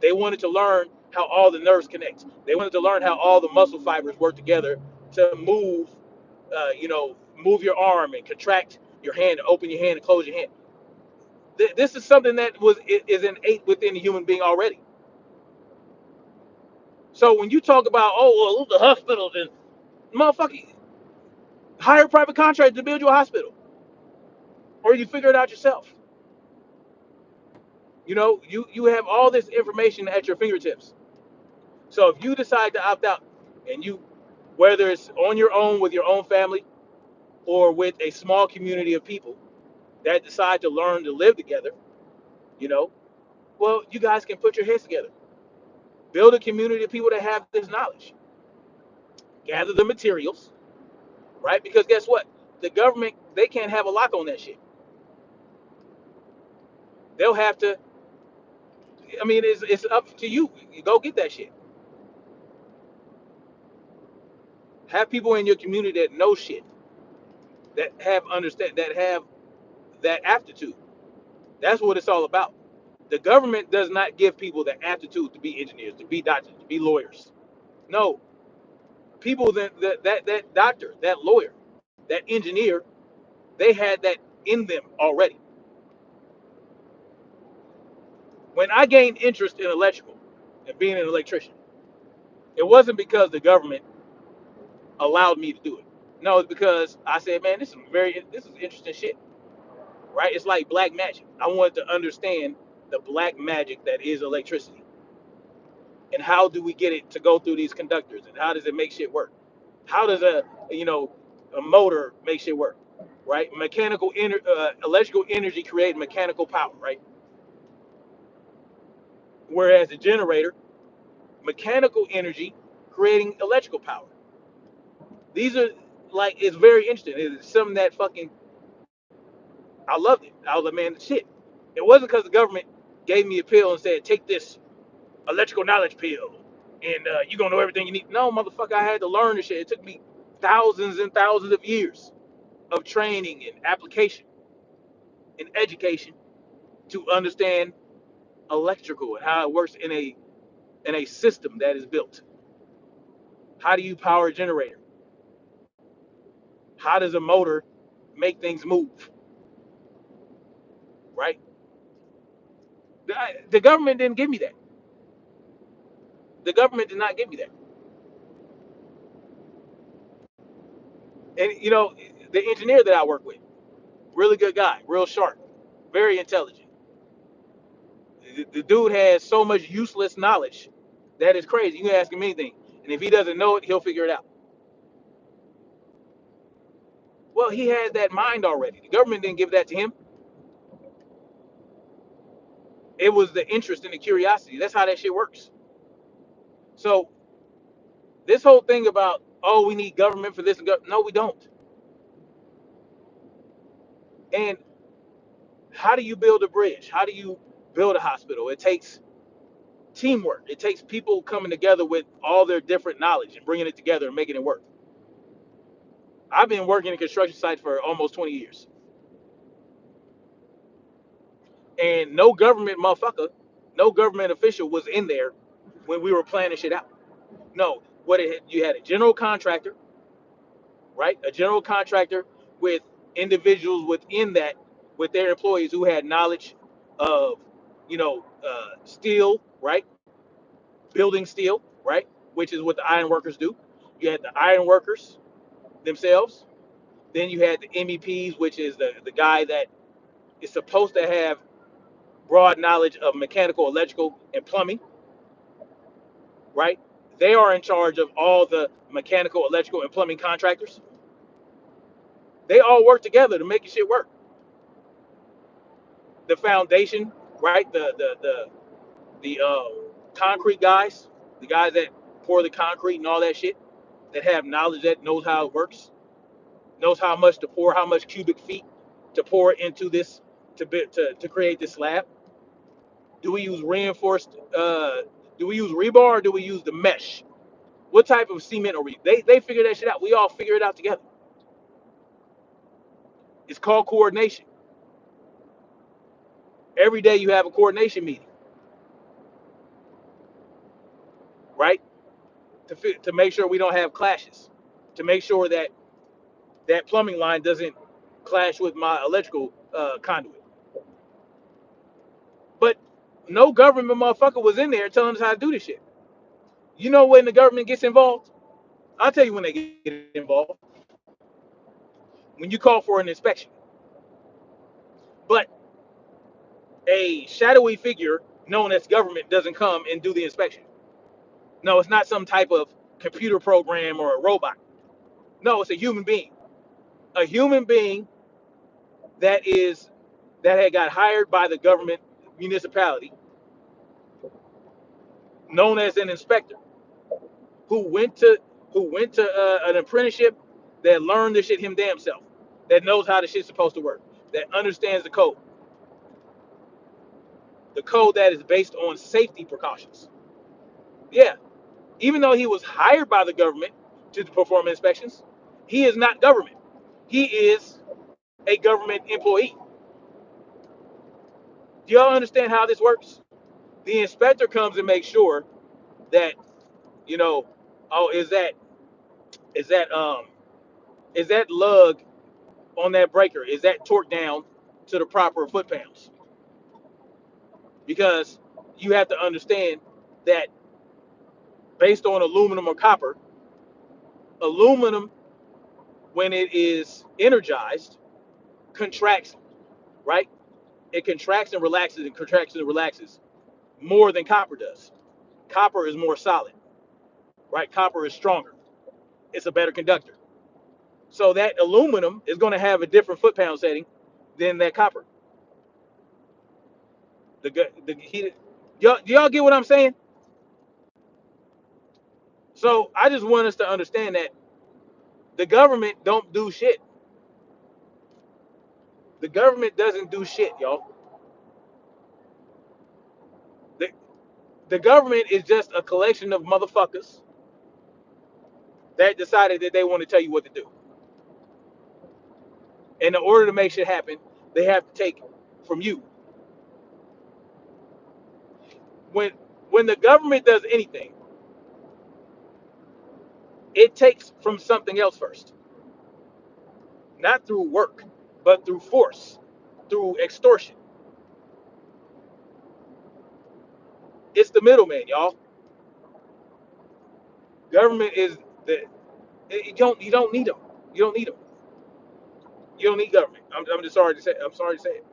They wanted to learn how all the nerves connect. They wanted to learn how all the muscle fibers work together to move your arm and contract your hand, open your hand and close your hand. This is something that is innate within the human being already. So when you talk about, oh, well, the hospitals and motherfucker, hire a private contractor to build you a hospital, or you figure it out yourself. You have all this information at your fingertips. So if you decide to opt out, and whether it's on your own with your own family or with a small community of people that decide to learn to live together, you know, well, you guys can put your heads together, build a community of people that have this knowledge, gather the materials, right? Because guess what? The government, they can't have a lock on that shit. They'll have to. I mean, it's up to you. You go get that shit. Have people in your community that know shit, that have that aptitude. That's what it's all about. The government does not give people the aptitude to be engineers, to be doctors, to be lawyers. No, people that doctor, that lawyer, that engineer, they had that in them already. When I gained interest in electrical and being an electrician, it wasn't because the government allowed me to do it. No, it's because I said, man, this is interesting shit, right? It's like black magic. I wanted to understand the black magic that is electricity, and how do we get it to go through these conductors, and how does it make shit work? How does a motor make shit work, right? Electrical energy create mechanical power, right? Whereas the generator, mechanical energy creating electrical power. These are like, it's very interesting. It's something that fucking, I loved it. I was like, man, shit. It wasn't because the government. gave me a pill and said, take this electrical knowledge pill, and you're gonna know everything you need. No, motherfucker, I had to learn this shit. It took me thousands and thousands of years of training and application and education to understand electrical and how it works in a system that is built. How do you power a generator? How does a motor make things move? Right? The government didn't give me that. The government did not give me that. And the engineer that I work with, really good guy, real sharp, very intelligent. The dude has so much useless knowledge that is crazy. You can ask him anything, and if he doesn't know it, he'll figure it out. Well, he has that mind already. The government didn't give that to him. It was the interest and the curiosity. That's how that shit works. So this whole thing about, oh, we need government for this and no, we don't. And how do you build a bridge? How do you build a hospital? It takes teamwork. It takes people coming together with all their different knowledge and bringing it together and making it work. I've been working in construction sites for almost 20 years. And no government motherfucker, no government official was in there when we were planning shit out. No, you had a general contractor, right? A general contractor with individuals within that, with their employees who had knowledge of, steel, right? Building steel, right? Which is what the iron workers do. You had the iron workers themselves. Then you had the MEPs, which is the guy that is supposed to have broad knowledge of mechanical, electrical, and plumbing, right? They are in charge of all the mechanical, electrical, and plumbing contractors. They all work together to make shit work. The foundation, right? The concrete guys, the guys that pour the concrete and all that shit, that have knowledge, that knows how it works, knows how much to pour, how much cubic feet to pour into this to create this slab. Do we use reinforced? Do we use rebar or do we use the mesh? What type of cement are we? They figure that shit out. We all figure it out together. It's called coordination. Every day you have a coordination meeting, right? To make sure we don't have clashes, to make sure that that plumbing line doesn't clash with my electrical conduit. But no government motherfucker was in there telling us how to do this shit. You know when the government gets involved? I'll tell you when they get involved. When you call for an inspection. But a shadowy figure known as government doesn't come and do the inspection. No, it's not some type of computer program or a robot. No, it's a human being. A human being that is that had got hired by the government municipality, known as an inspector, who went to an apprenticeship, that learned the shit him damn self, that knows how the shit's supposed to work, that understands the code that is based on safety precautions. Yeah, even though he was hired by the government to perform inspections, he is not government. He is a government employee. Do y'all understand how this works? The inspector comes and makes sure that, you know, oh, is that um is that lug on that breaker, is that torqued down to the proper foot pounds? Because you have to understand that based on aluminum or copper, aluminum, when it is energized, contracts, right? It contracts and relaxes and contracts and relaxes more than copper does. Copper is more solid, right? Copper is stronger. It's a better conductor. So that aluminum is going to have a different foot pound setting than that copper. The heat. Do y'all get what I'm saying? So I just want us to understand that the government don't do shit. The government doesn't do shit, y'all. The government is just a collection of motherfuckers that decided that they want to tell you what to do. And in order to make shit happen, they have to take from you. When when the government does anything, it takes from something else first. Not through work, but through force, through extortion. It's the middleman, y'all. Government is the you don't need them. You don't need them. You don't need government. I'm just sorry to say. I'm sorry to say it.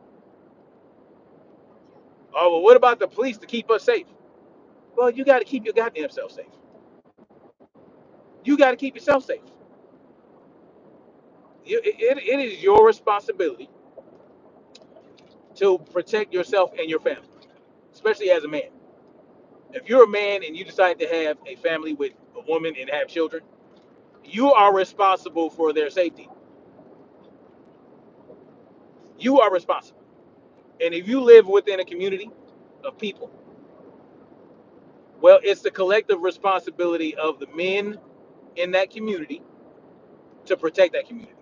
Oh, well, what about the police to keep us safe? Well, you got to keep your goddamn self safe. You got to keep yourself safe. It is your responsibility to protect yourself and your family, especially as a man. If you're a man and you decide to have a family with a woman and have children, you are responsible for their safety. You are responsible. And if you live within a community of people, well, it's the collective responsibility of the men in that community to protect that community.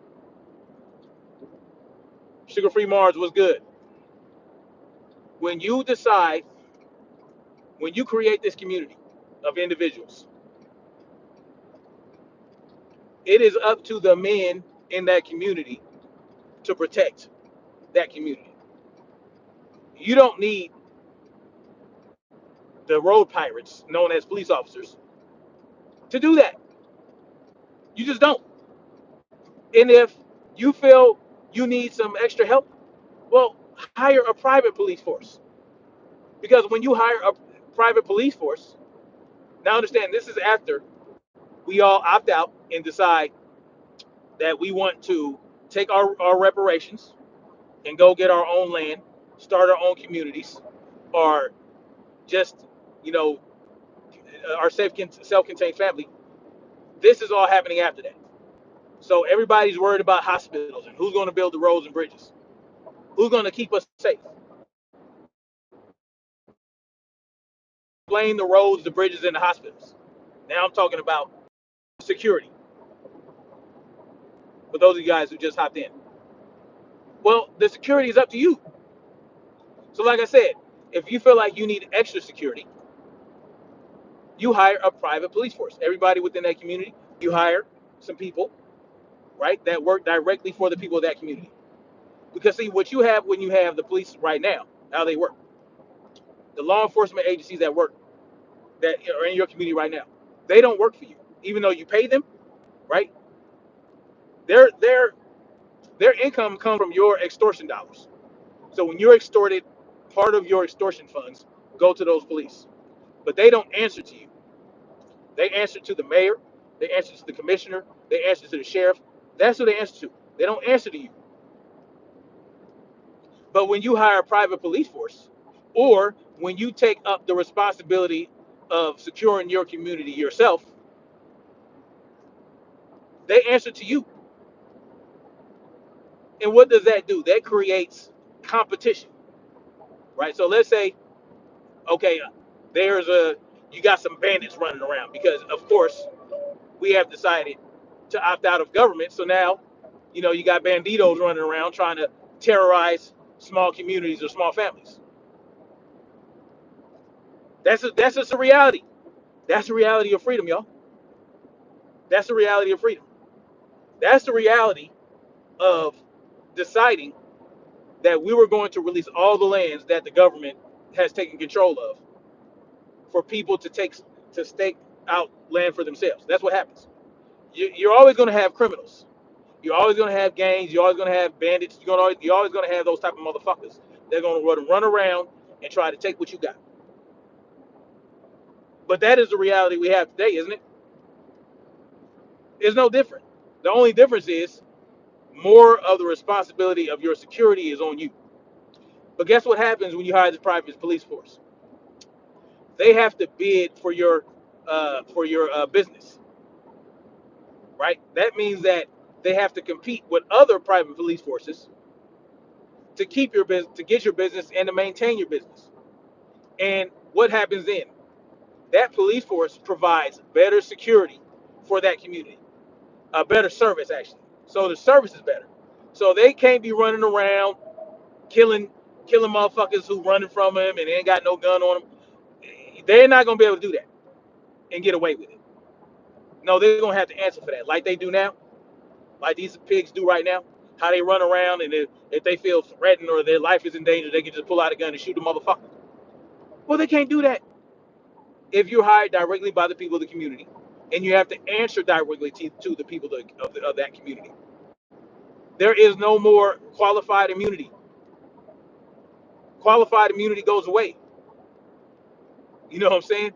Sugar Free Mars was good. When you decide, when you create this community of individuals, it is up to the men in that community to protect that community. You don't need the road pirates, known as police officers, to do that. You just don't. And if you feel you need some extra help, well, hire a private police force. Because when you hire a private police force, now understand this is after we all opt out and decide that we want to take our reparations and go get our own land, start our own communities, or just, you know, our self-contained family. This is all happening after that. So everybody's worried about hospitals and who's going to build the roads and bridges, who's going to keep us safe. Blame the roads, the bridges, and the hospitals. Now I'm talking about security. For those of you guys who just hopped in, well, the security is up to you. So, like I said, if you feel like you need extra security, you hire a private police force. Everybody within that community, you hire some people, right, that work directly for the people of that community. Because see, what you have when you have the police right now, how they work, the law enforcement agencies that work that are in your community right now, they don't work for you, even though you pay them, right? Their their their income comes from your extortion dollars. So when you're extorted, part of your extortion funds go to those police, but they don't answer to you. They answer to the mayor, they answer to the commissioner, they answer to the sheriff. That's who they answer to. They don't answer to you. But when you hire a private police force, or when you take up the responsibility of securing your community yourself, they answer to you. And what does that do? That creates competition, right? So let's say, okay, there's a you got some bandits running around because, of course, we have decided to opt out of government. So now, you got banditos running around trying to terrorize small communities or small families. That's just a reality. That's the reality of freedom, y'all. That's the reality of freedom. That's the reality of deciding that we were going to release all the lands that the government has taken control of for people to stake out land for themselves. That's what happens. You're always going to have criminals. You're always going to have gangs. You're always going to have bandits. You're always going to have those type of motherfuckers. They're going to run around and try to take what you got. But that is the reality we have today, isn't it? It's no different. The only difference is more of the responsibility of your security is on you. But guess what happens when you hire the private police force? They have to bid for your business, right? That means that they have to compete with other private police forces to keep your business, to get your business, and to maintain your business. And what happens then? That police force provides better security for that community, a better service actually. So the service is better. So they can't be running around killing killing motherfuckers who running from them and they ain't got no gun on them. They're not gonna be able to do that and get away with it. No, they're gonna have to answer for that, like they do now, like these pigs do right now. How they run around and if they feel threatened or their life is in danger, they can just pull out a gun and shoot the motherfucker. Well, they can't do that if you're hired directly by the people of the community, and you have to answer directly to the people of that community. There is no more qualified immunity. Qualified immunity goes away. You know what I'm saying?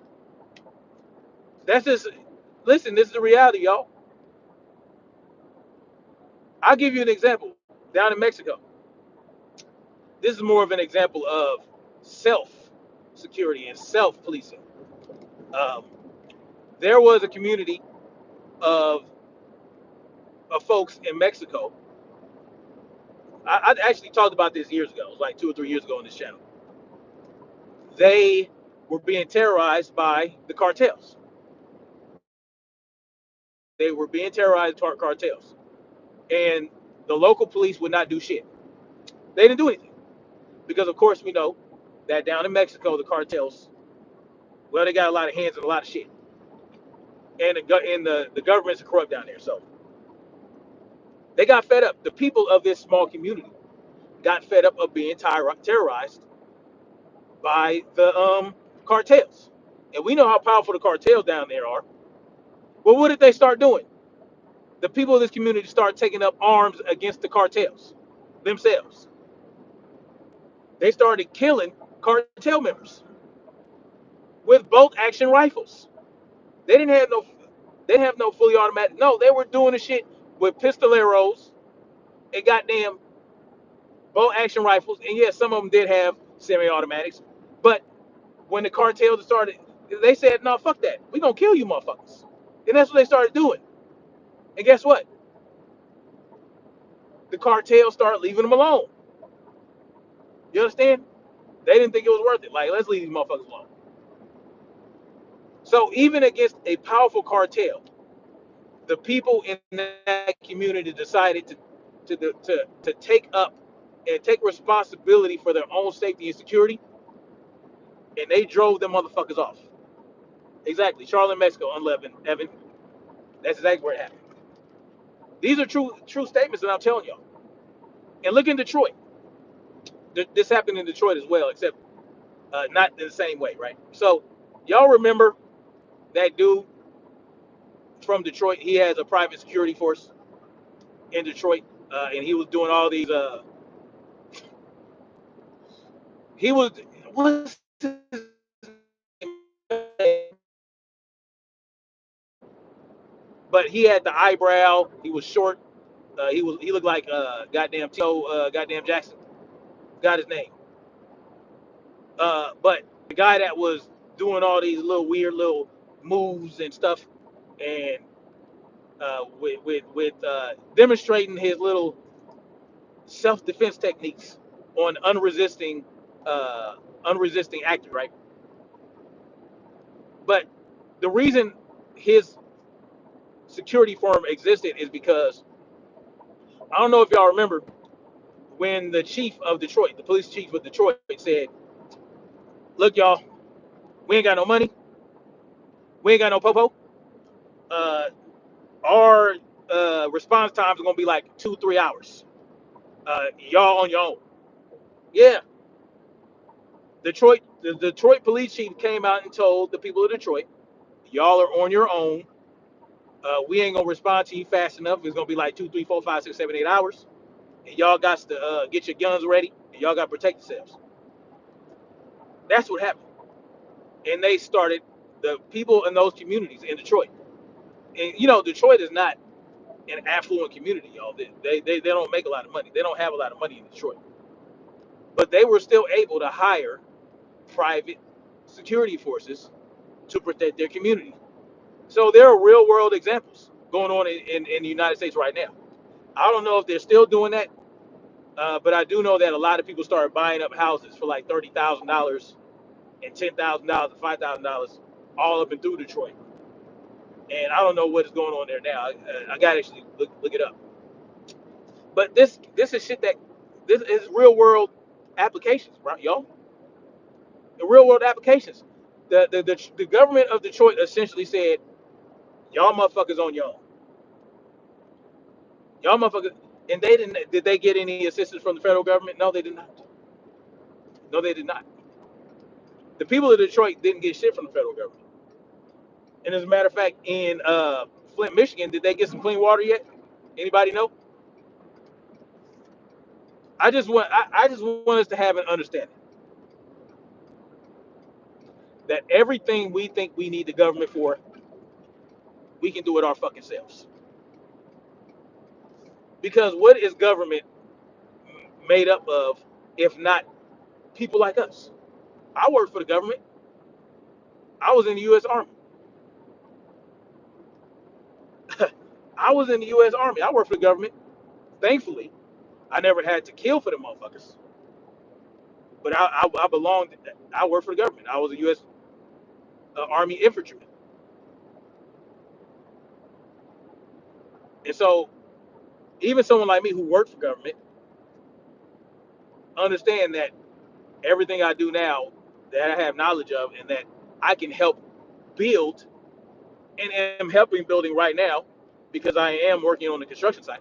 That's just listen. This is the reality, y'all. I'll give you an example. Down in Mexico, this is more of an example of self security and self policing. Um, there was a community of, of folks in Mexico. I actually talked about this years ago. It was like 2 or 3 years ago on this channel. They were being terrorized by the cartels. They were being terrorized by cartels, and the local police would not do shit. They didn't do anything because, of course, we know that down in Mexico, the cartels, well, they got a lot of hands and a lot of shit, and the governments are corrupt down there. So they got fed up. The people of this small community got fed up of being terrorized by the cartels, and we know how powerful the cartels down there are. Well, what did they start doing? The people of this community start taking up arms against the cartels themselves. They started killing cartel members with bolt action rifles. They didn't have no they didn't have no fully automatic. No, they were doing the shit with pistoleros and goddamn bolt action rifles. And yes, some of them did have semi-automatics. But when the cartels started, they said, "No, fuck that. We gonna kill you, motherfuckers." And that's what they started doing. And guess what? The cartels started leaving them alone. You understand? They didn't think it was worth it. Like, let's leave these motherfuckers alone. So even against a powerful cartel, the people in that community decided to take up and take responsibility for their own safety and security, and they drove them motherfuckers off. Exactly, Charlotte, Mexico, unleavened Evan. That's exactly where it happened. These are true statements that I'm telling y'all. And look in Detroit. This happened in Detroit as well, except not in the same way, right? So y'all remember that dude from Detroit? He has a private security force in Detroit, and he was doing all these. He was what's his name? But he had the eyebrow. He was short. He looked like goddamn T.O. Goddamn Jackson. Got his name. But the guy that was doing all these little weird little moves and stuff, and with demonstrating his little self defense techniques on unresisting actor, right? But the reason his security firm existed is because I don't know if y'all remember when the chief of Detroit, the police chief of Detroit, said, "Look, y'all, we ain't got no money, we ain't got no popo. Uh, our response times are gonna be like 2 3 hours. Y'all on your own." Yeah, the Detroit police chief came out and told the people of Detroit, "Y'all are on your own. We ain't gonna respond to you fast enough. It's gonna be like 2 3 4 5 6 7 8 hours, and y'all got to get your guns ready, and y'all got to protect yourselves." That's what happened, and they started the people in those communities in Detroit. And you know, Detroit is not an affluent community, y'all. They don't make a lot of money. They don't have a lot of money in Detroit, but they were still able to hire private security forces to protect their community. So there are real world examples going on in the United States right now. I don't know if they're still doing that, but I do know that a lot of people started buying up houses for like $30,000 and $10,000 and $5,000 all up and through Detroit. And I don't know what is going on there now. I got to actually look it up. But this is shit that this is real world applications, right, y'all? The real world applications. The government of Detroit essentially said, y'all motherfuckers on your own. Y'all motherfuckers, and they didn't. Did they get any assistance from the federal government? No, they did not. No, they did not. The people of Detroit didn't get shit from the federal government. And as a matter of fact, in Flint, Michigan, did they get some clean water yet? Anybody know? I just want us to have an understanding that everything we think we need the government for, we can do it our fucking selves. Because what is government made up of if not people like us? I work for the government. I was in the U.S. Army. I was in the U.S. Army. I work for the government. Thankfully, I never had to kill for the motherfuckers. But I belonged. I worked for the government. I was a U.S. Army infantryman, and so even someone like me who worked for government understand that everything I do now that I have knowledge of and that I can help build and am helping building right now because I am working on the construction site.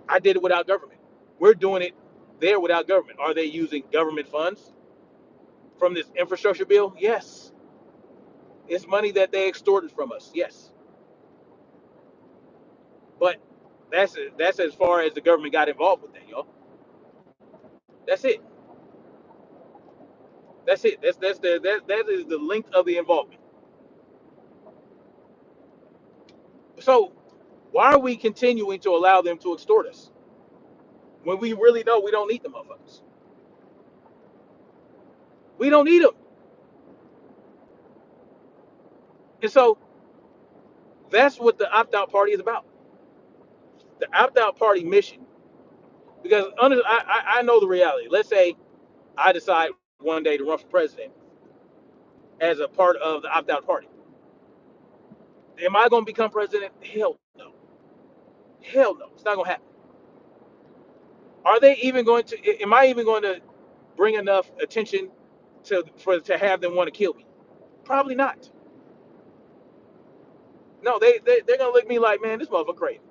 I did it without government. We're doing it there without government. Are they using government funds from this infrastructure bill? Yes. It's money that they extorted from us. Yes. But that's as far as the government got involved with that, y'all. That's it. That's it. That is the length of the involvement. So why are we continuing to allow them to extort us when we really know we don't need them motherfuckers? We don't need them. And so that's what the opt-out party is about. The opt-out party mission, because I know the reality. Let's say I decide one day to run for president as a part of the opt-out party. Am I going to become president? Hell no. Hell no. It's not going to happen. Are they even going to? Am I even going to bring enough attention to have them want to kill me? Probably not. No, they're gonna look at me like, man, this motherfucker crazy.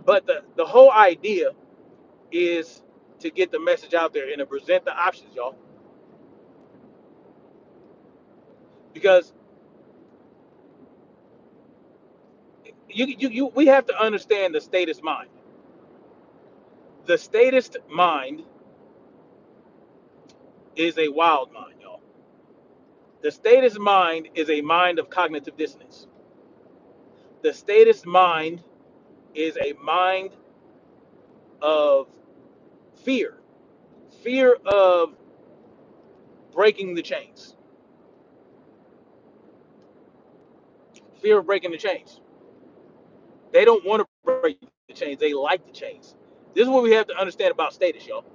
But the whole idea is to get the message out there and to present the options, y'all. Because we have to understand the statist mind. The statist mind is a wild mind, y'all. The statist mind is a mind of cognitive dissonance. The statist mind is a mind of fear, fear of breaking the chains, fear of breaking the chains. They don't want to break the chains. They like the chains. This is what we have to understand about statists, y'all.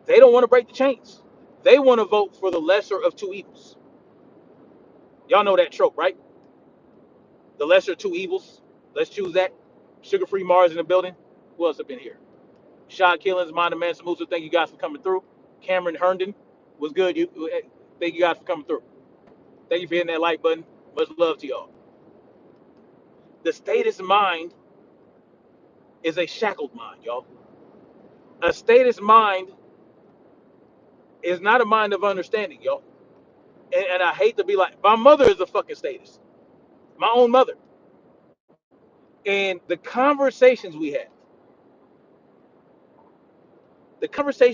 They don't want to break the chains. They want to vote for the lesser of two evils. Y'all know that trope, right? The lesser of two evils. Let's choose that. Sugar-free Mars in the building. Who else up in here? Shad Killings, Monda Mansa Musa. Thank you guys for coming through. Cameron Herndon was good. Thank you guys for coming through. Thank you for hitting that like button. Much love to y'all. The statist mind is a shackled mind, y'all. A statist mind is not a mind of understanding, y'all. And I hate to be like, my mother is a fucking statist. My own mother. And the conversations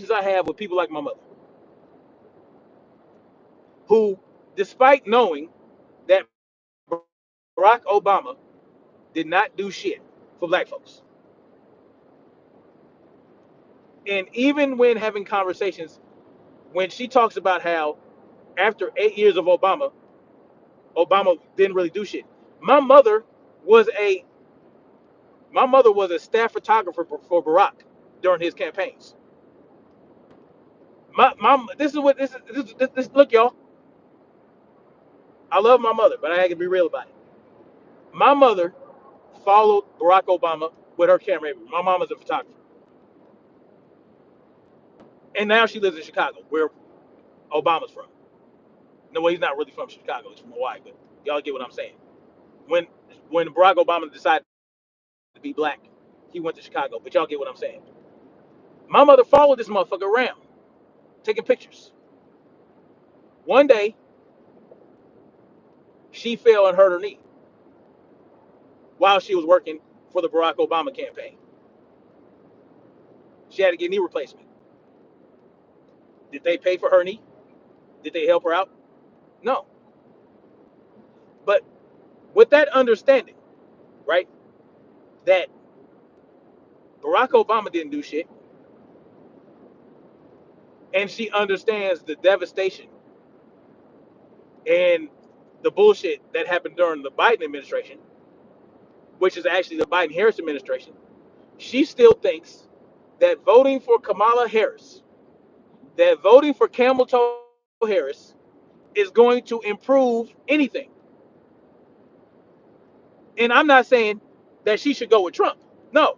I have with people like my mother, who, despite knowing that Barack Obama did not do shit for black folks, and even when having conversations, when she talks about how after 8 years of Obama didn't really do shit. My mother was a staff photographer for Barack during his campaigns. My mom. This is what this. Look, y'all. I love my mother, but I had to be real about it. My mother followed Barack Obama with her camera. My mom is a photographer, and now she lives in Chicago, where Obama's from. No, well, he's not really from Chicago. He's from Hawaii, but y'all get what I'm saying. When when Barack Obama decided to be black, he went to Chicago. But y'all get what I'm saying. My mother followed this motherfucker around, taking pictures. One day, she fell and hurt her knee while she was working for the Barack Obama campaign. She had to get knee replacement. Did they pay for her knee? Did they help her out? No. But with that understanding, right, that Barack Obama didn't do shit, and she understands the devastation and the bullshit that happened during the Biden administration, which is actually the Biden Harris administration, she still thinks that voting for Kamala Harris, that voting for Camel Toe Harris is going to improve anything. And I'm not saying that she should go with Trump. No,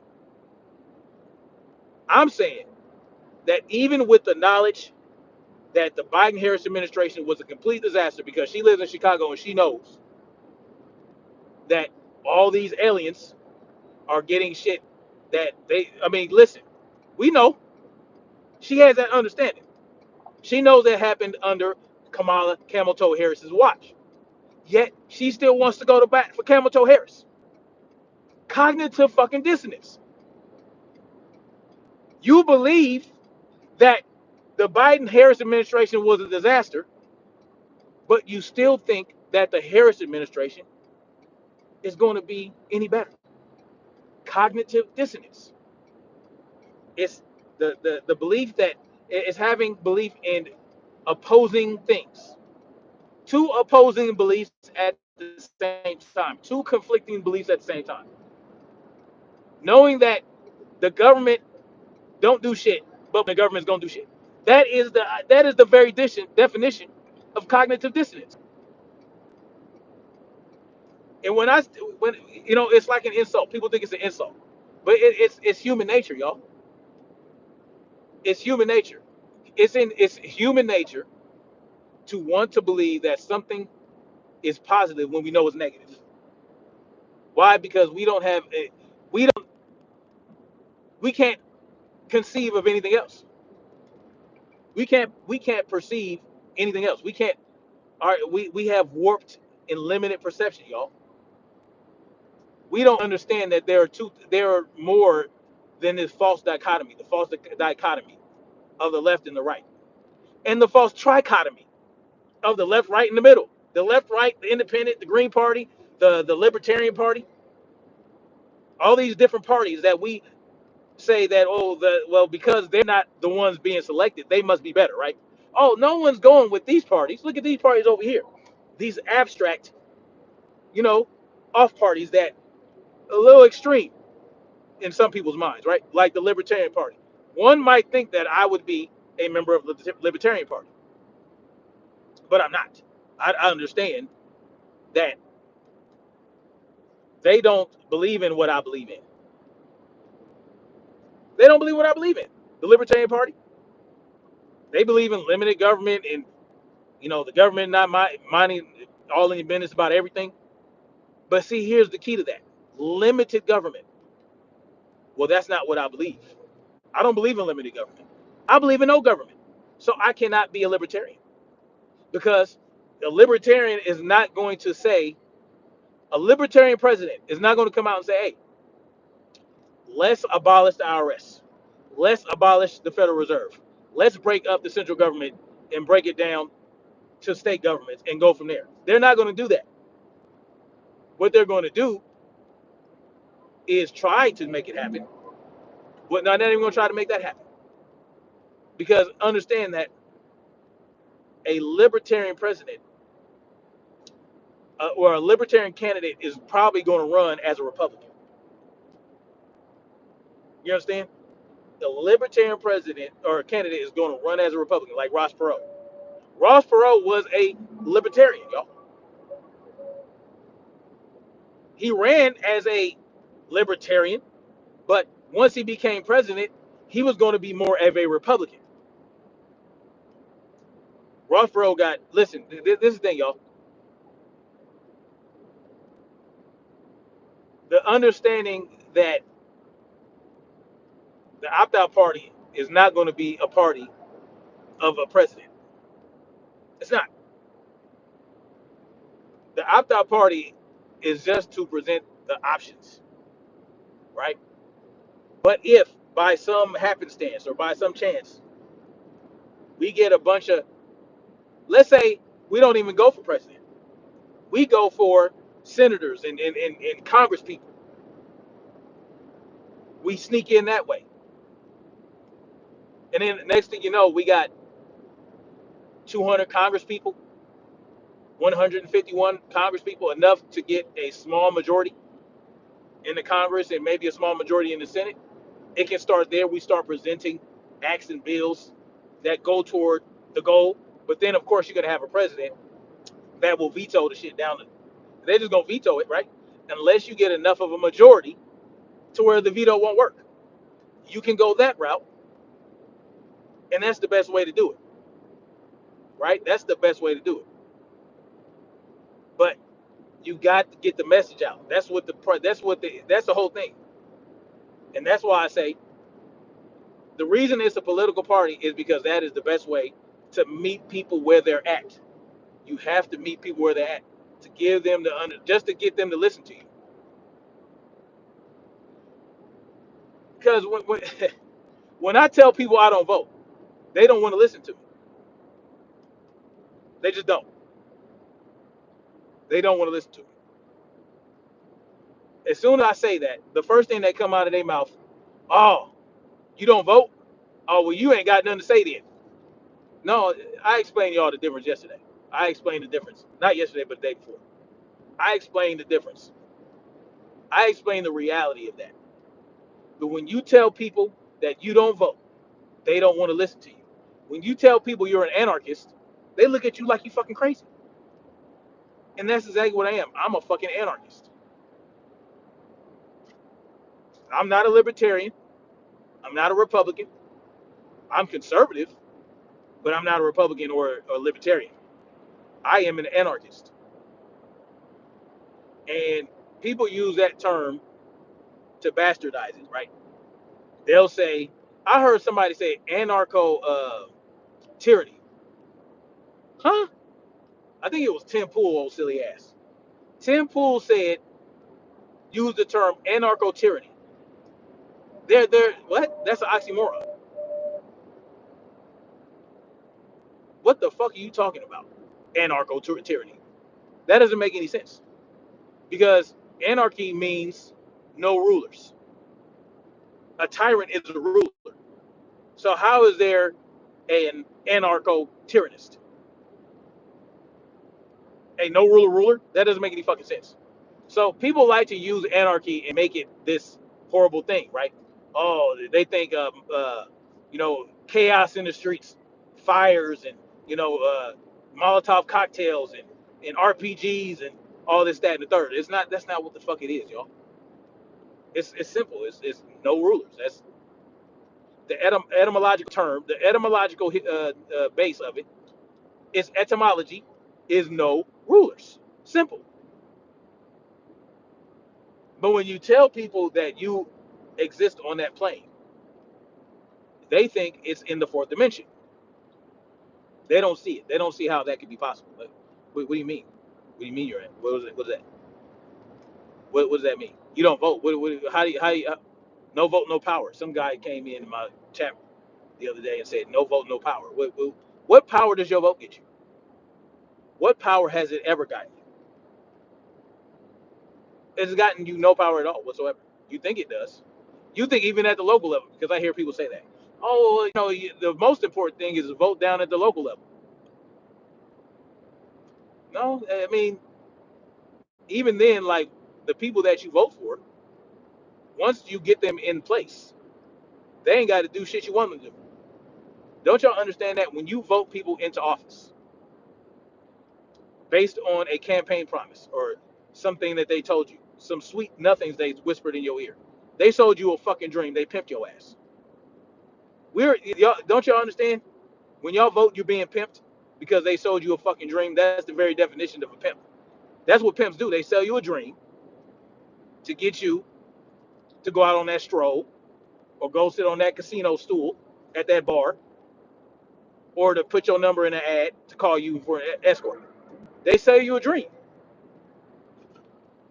I'm saying that even with the knowledge that the Biden Harris administration was a complete disaster, because she lives in Chicago and she knows that all these aliens are getting shit that I mean, listen, we know she has that understanding. She knows that happened under Kamala Camel Toe Harris's watch. Yet she still wants to go to bat for Camel Toe Harris. Cognitive fucking dissonance. You believe that the Biden Harris administration was a disaster, but you still think that the Harris administration is going to be any better. Cognitive dissonance. It's the belief that it's having belief in opposing things. Two opposing beliefs at the same time. Two conflicting beliefs at the same time. Knowing that the government don't do shit, but the government's gonna do shit. That is the very definition of cognitive dissonance. And when it's like an insult. People think it's an insult, but it's human nature, y'all. It's human nature. It's human nature to want to believe that something is positive when we know it's negative. Why? Because we don't we can't conceive of anything else. We can't perceive anything else. We can't. We have warped and limited perception, y'all. We don't understand that there are more than this false dichotomy, the false dichotomy of the left and the right, and the false trichotomy of the left, right, and the middle. The left, right, the independent, the Green Party, the Libertarian Party, all these different parties that we say that, because they're not the ones being selected, they must be better, right? Oh, no one's going with these parties. Look at these parties over here, these abstract, you know, off parties that a little extreme in some people's minds, right? Like the Libertarian Party. One might think that I would be a member of the Libertarian Party, but I'm not. I understand that they don't believe in what I believe in. They don't believe what I believe in. The Libertarian Party, they believe in limited government and the government not minding all in your business about everything. But see, here's the key to that: limited government. Well, that's not what I believe. I don't believe in limited government. I believe in no government. So I cannot be a libertarian, because a libertarian is not going to say, a libertarian president is not going to come out and say, hey, let's abolish the IRS. Let's abolish the Federal Reserve. Let's break up the central government and break it down to state governments and go from there. They're not going to do that. What they're going to do is try to make it happen. But not even going to try to make that happen. Because understand that a libertarian president, or a libertarian candidate, is probably going to run as a Republican. You understand? a libertarian president or candidate is going to run as a Republican, like Ross Perot. Ross Perot was a libertarian, y'all. He ran as a libertarian, but once he became president, he was going to be more of a Republican. Ross Perot got, listen, this is the thing, y'all. The understanding that the opt-out party is not going to be a party of a president. It's not. The opt-out party is just to present the options, right? But if by some happenstance or by some chance we get a bunch of, let's say we don't even go for president, we go for senators and Congress people, we sneak in that way. And then the next thing you know, we got 200 Congress people, 151 Congress people, enough to get a small majority in the Congress and maybe a small majority in the Senate. It can start there. We start presenting acts and bills that go toward the goal. But then, of course, you're going to have a president that will veto the shit down. They're just going to veto it, right? Unless you get enough of a majority to where the veto won't work. You can go that route, and that's the best way to do it, right? That's the best way to do it. But you got to get the message out. That's the whole thing. And that's why I say the reason it's a political party is because that is the best way to meet people where they're at. You have to meet people where they're at to give them just to get them to listen to you. Because when I tell people I don't vote, they don't want to listen to me. They just don't. They don't want to listen to me. As soon as I say that, the first thing that come out of their mouth, oh, you don't vote? Oh, well, you ain't got nothing to say then. No, I explained y'all the difference yesterday. I explained the difference. Not yesterday, but the day before. I explained the difference. I explained the reality of that. But when you tell people that you don't vote, they don't want to listen to you. When you tell people you're an anarchist, they look at you like you fucking crazy. And that's exactly what I am. I'm a fucking anarchist. I'm not a libertarian. I'm not a Republican. I'm conservative, but I'm not a Republican or a libertarian. I am an anarchist. And people use that term to bastardize it, right? They'll say, I heard somebody say anarcho tyranny. Huh? I think it was Tim Pool, old silly ass. Tim Pool said, use the term anarcho tyranny. They're what? That's an oxymoron. What the fuck are you talking about? Anarcho tyranny. That doesn't make any sense because anarchy means no rulers. A tyrant is a ruler. So how is there an anarcho tyrannist? A no ruler ruler? That doesn't make any fucking sense. So people like to use anarchy and make it this horrible thing, right? Oh, they think chaos in the streets, fires and Molotov cocktails and RPGs and all this, that, and the third. It's not. That's not what the fuck it is, y'all. It's simple. It's no rulers. That's the etymological term. The etymological base of it, its etymology, is no rulers. Simple. But when you tell people that you exist on that plane, they think it's in the fourth dimension. They don't see it. They don't see how that could be possible. Like, what do you mean? What do you mean you're in? What was it? What is that? What does that mean? You don't vote. How do you no vote, no power? Some guy came in my chat the other day and said, no vote, no power. What power does your vote get you? What power has it ever gotten you? It's gotten you no power at all whatsoever. You think it does. You think even at the local level, because I hear people say that. Oh, the most important thing is to vote down at the local level. No, I mean, even then, like the people that you vote for, once you get them in place, They ain't got to do shit you want them to do. Don't y'all understand that when you vote people into office based on a campaign promise or something that they told you, some sweet nothings they whispered in your ear, they sold you a fucking dream. They pimped your ass. Y'all, don't y'all understand? When y'all vote, you're being pimped because they sold you a fucking dream. That's the very definition of a pimp. That's what pimps do. They sell you a dream to get you to go out on that stroll or go sit on that casino stool at that bar or to put your number in an ad to call you for an escort. They sell you a dream.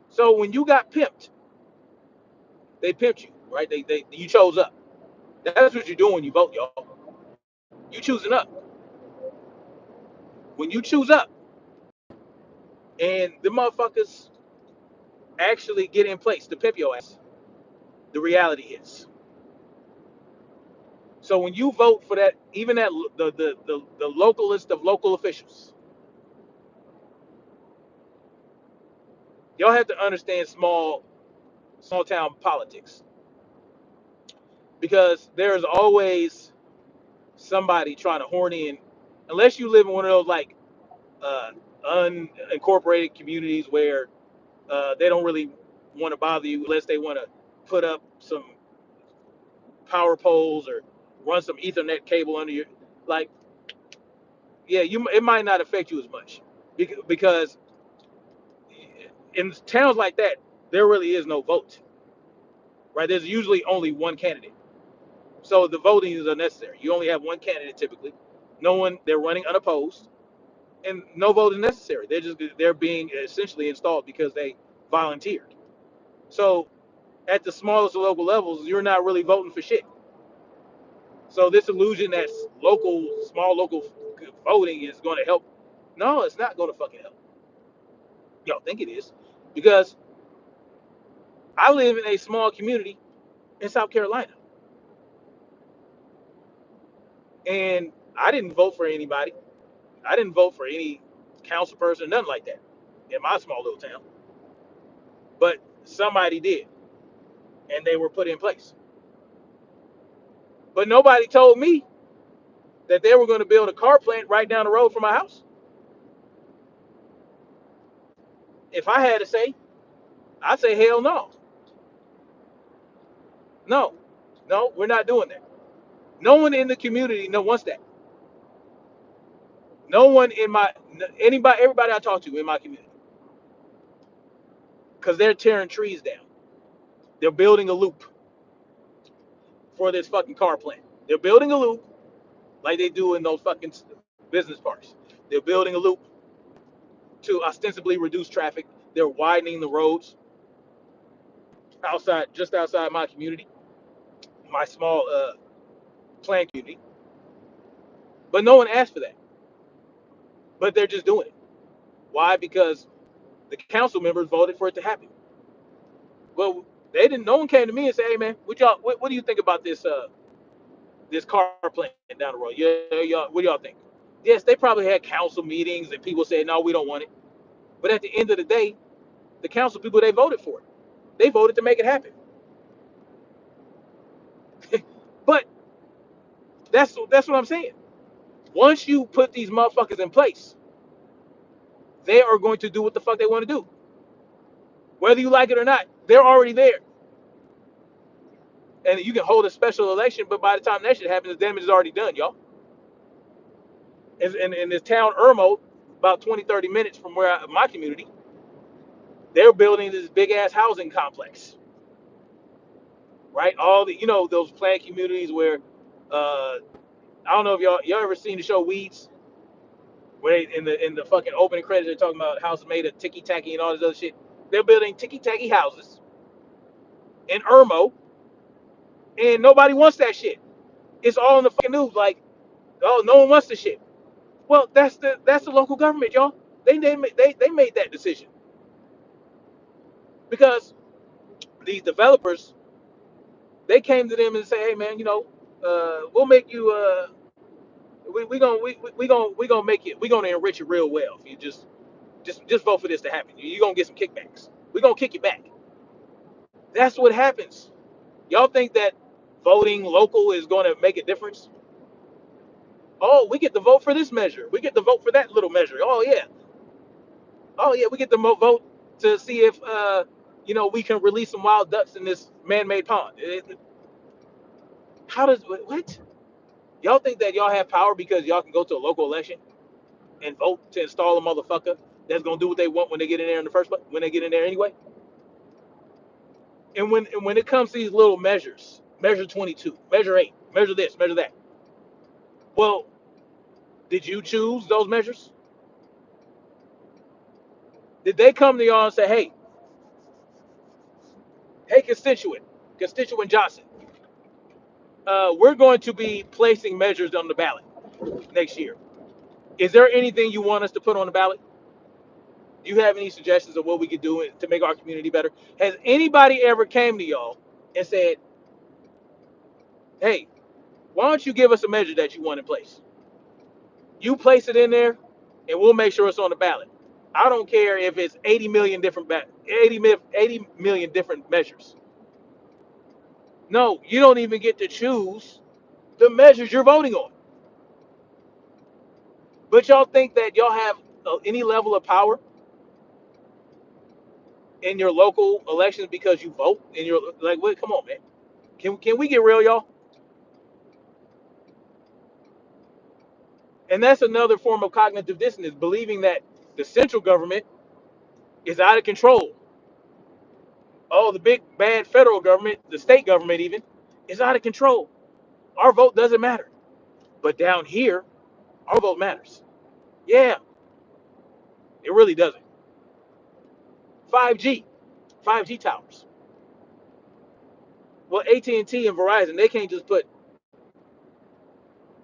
So when you got pimped, they pimped you, right? They you chose up. That's what you're doing when you vote, y'all. You choosing up. When you choose up and the motherfuckers actually get in place to pimp your ass, the reality is. So when you vote for that, even that the localist of local officials, y'all have to understand small town politics because there's always somebody trying to horn in, unless you live in one of those like uh, unincorporated communities where they don't really want to bother you unless they want to put up some power poles or run some Ethernet cable under your like. Yeah, it might not affect you as much because in towns like that, there really is no vote, right? There's usually only one candidate. So the voting is unnecessary. You only have one candidate typically. No one, they're running unopposed, and no vote is necessary. They're being essentially installed because they volunteered. So at the smallest of local levels, you're not really voting for shit. So this illusion that small local voting is going to help, no, it's not going to fucking help. Y'all think it is, because I live in a small community in South Carolina, and I didn't vote for anybody. I didn't vote for any council person, nothing like that, in my small little town. But somebody did, and they were put in place. But nobody told me that they were going to build a car plant right down the road from my house. If I had to say, I'd say hell no, no, no, we're not doing that. No one in the community wants that. No one in my everybody I talk to in my community, because they're tearing trees down. They're building a loop for this fucking car plant. They're building a loop like they do in those fucking business parks. They're building a loop to ostensibly reduce traffic. They're widening the roads just outside my community, my small planned community. But no one asked for that. But they're just doing it. Why? Because the council members voted for it to happen. Well, they didn't. No one came to me and said, "Hey, man, what do you think about this car plant down the road? Yeah, y'all, what do y'all think?" Yes, they probably had council meetings and people said, "No, we don't want it." But at the end of the day, the council people, they voted for it. They voted to make it happen. But that's what I'm saying. Once you put these motherfuckers in place, they are going to do what the fuck they want to do. Whether you like it or not, they're already there. And you can hold a special election, but by the time that shit happens, the damage is already done, y'all. In this town, Irmo, about 20, 30 minutes from my community, they're building this big ass housing complex, right? All the, those planned communities where, I don't know if y'all ever seen the show Weeds, where in the fucking opening credits they're talking about houses made of ticky tacky and all this other shit. They're building ticky tacky houses in Irmo, and nobody wants that shit. It's all in the fucking news, like, oh, no one wants the shit. Well, that's the local government, y'all. They made that decision because these developers, they came to them and say, hey man, we'll make you we gonna make it, we gonna enrich you real well if you just vote for this to happen. You're gonna get some kickbacks. We're gonna kick you back. That's what happens. Y'all think that voting local is going to make a difference. Oh, we get to vote for this measure. We get to vote for that little measure. Oh yeah, we get to vote to see if we can release some wild ducks in this man-made pond. How does what? Y'all think that y'all have power because y'all can go to a local election and vote to install a motherfucker that's gonna do what they want when they get in there in the first place, when they get in there anyway? And when it comes to these little measures, measure 22, measure 8, measure this, measure that. Well, did you choose those measures? Did they come to y'all and say, hey, constituent Johnson, we're going to be placing measures on the ballot next year. Is there anything you want us to put on the ballot? Do you have any suggestions of what we could do to make our community better? Has anybody ever came to y'all and said, hey, why don't you give us a measure that you want in place? You place it in there, and we'll make sure it's on the ballot. I don't care if it's 80 million different 80 million different measures. No, you don't even get to choose the measures you're voting on. But y'all think that y'all have any level of power in your local elections because you vote and you're like, wait, come on, man. Can we get real, y'all? And that's another form of cognitive dissonance, believing that the central government is out of control. Oh, the big bad federal government, the state government even, is out of control. Our vote doesn't matter. But down here, our vote matters. Yeah, it really doesn't. 5G, 5G towers. Well, AT&T and T and Verizon, they can't just put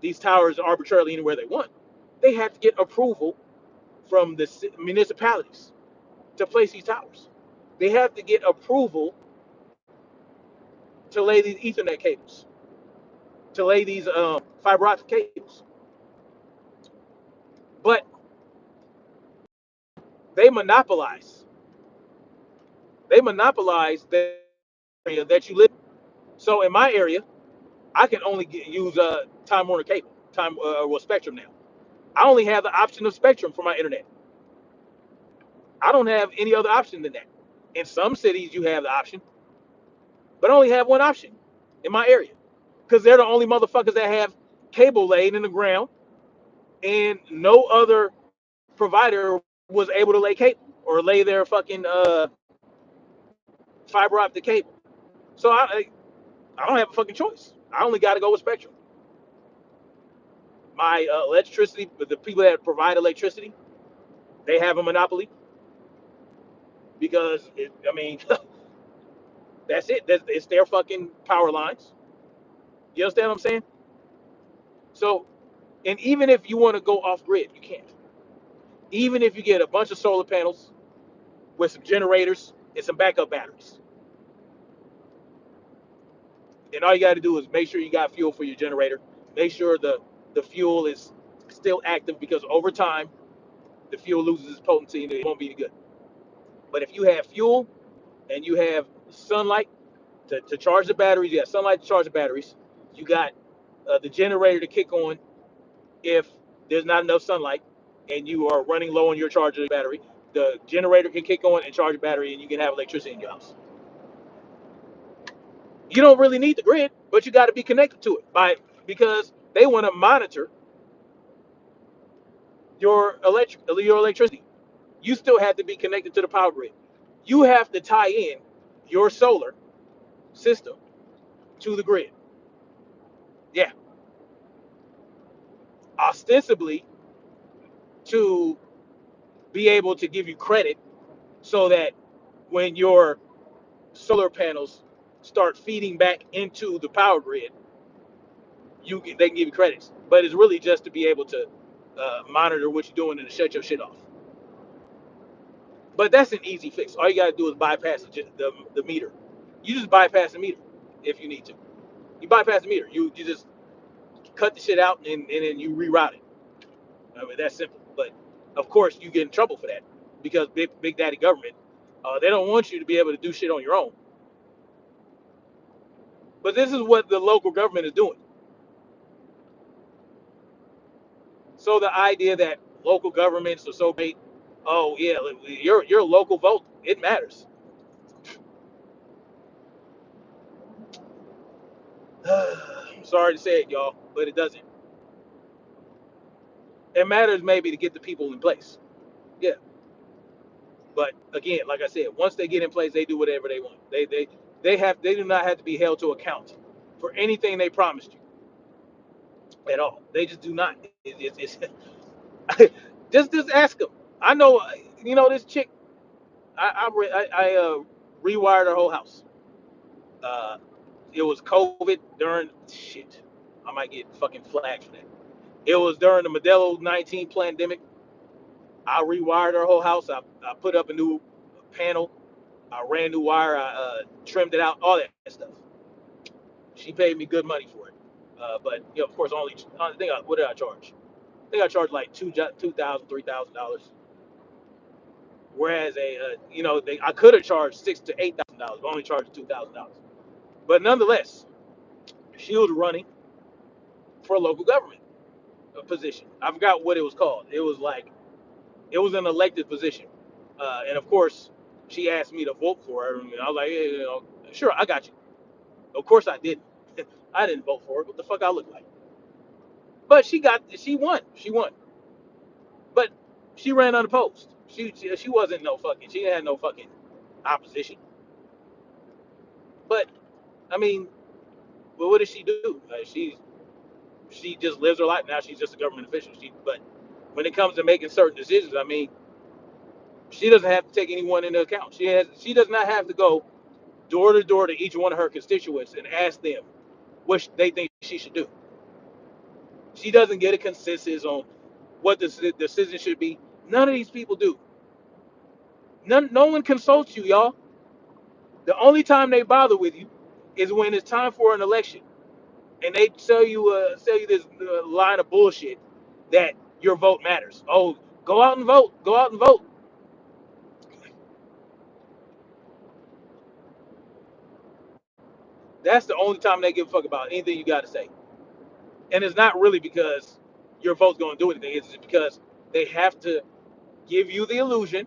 these towers arbitrarily anywhere they want. They have to get approval from the municipalities to place these towers. They have to get approval to lay these Ethernet cables, to lay these fiber optic cables. But they monopolize. They monopolize the area that you live in. So in my area, I can only use Time Warner cable, Spectrum now. I only have the option of Spectrum for my internet. I don't have any other option than that. In some cities, you have the option, but I only have one option in my area because they're the only motherfuckers that have cable laid in the ground, and no other provider was able to lay cable or lay their fucking fiber optic cable. So I don't have a fucking choice. I only got to go with Spectrum. My electricity, the people that provide electricity, they have a monopoly because I mean, that's it. It's their fucking power lines. You understand what I'm saying? So, and even if you want to go off grid, you can't. Even if you get a bunch of solar panels with some generators and some backup batteries, and all you got to do is make sure you got fuel for your generator. Make sure the fuel is still active because over time the fuel loses its potency and it won't be good. But if you have fuel and you have sunlight to charge the batteries, you got sunlight to charge the batteries, you got the generator to kick on if there's not enough sunlight and you are running low on your charger battery, the generator can kick on and charge the battery and you can have electricity in your house. You don't really need the grid, but you got to be connected to it because they want to monitor your electricity. You still have to be connected to the power grid. You have to tie in your solar system to the grid. Yeah, ostensibly to be able to give you credit so that when your solar panels start feeding back into the power grid, they can give you credits. But it's really just to be able to monitor what you're doing and to shut your shit off. But that's an easy fix. All you gotta do is bypass the meter. You just bypass the meter if you need to. You bypass the meter. You just cut the shit out and then you reroute it. I mean that's simple. But of course you get in trouble for that because big daddy government, they don't want you to be able to do shit on your own. But this is what the local government is doing. So the idea that local governments are so great, oh yeah, your local vote, it matters. I'm sorry to say it, y'all, but it doesn't. It matters maybe to get the people in place. Yeah, but again, like I said, once they get in place, they do whatever they want. They do not have to be held to account for anything they promised you at all. They just do not. Just ask them. I know, this chick. I rewired her whole house. Uh, it was COVID during shit. I might get fucking flagged for that. It was during the Modelo 19 pandemic. I rewired her whole house. I put up a new panel. I ran new wire. I trimmed it out. All that stuff. She paid me good money for it. But of course, I think what did I charge? I think I charged like $2,000, $3,000. Whereas I could have charged $6,000 to $8,000, but only charged $2,000. But nonetheless, she was running for a local government position. I forgot what it was called. It was an elected position, and of course, she asked me to vote for her, and I was like, yeah, sure, I got you. Of course, I didn't. I didn't vote for her. What the fuck I look like? But she won. She won. But she ran unopposed. She wasn't no fucking. She had no fucking opposition. But I mean, well, what does she do? She just lives her life now. She's just a government official. But when it comes to making certain decisions, I mean, she doesn't have to take anyone into account. She does not have to go door to door to each one of her constituents and ask them what they think she should do. She doesn't get a consensus on what the decision should be. None of these people do. No one consults you, y'all. The only time they bother with you is when it's time for an election, and they sell you this line of bullshit that your vote matters. Oh, go out and vote. Go out and vote. That's the only time they give a fuck about anything you got to say. And it's not really because your vote's going to do anything. It's just because they have to give you the illusion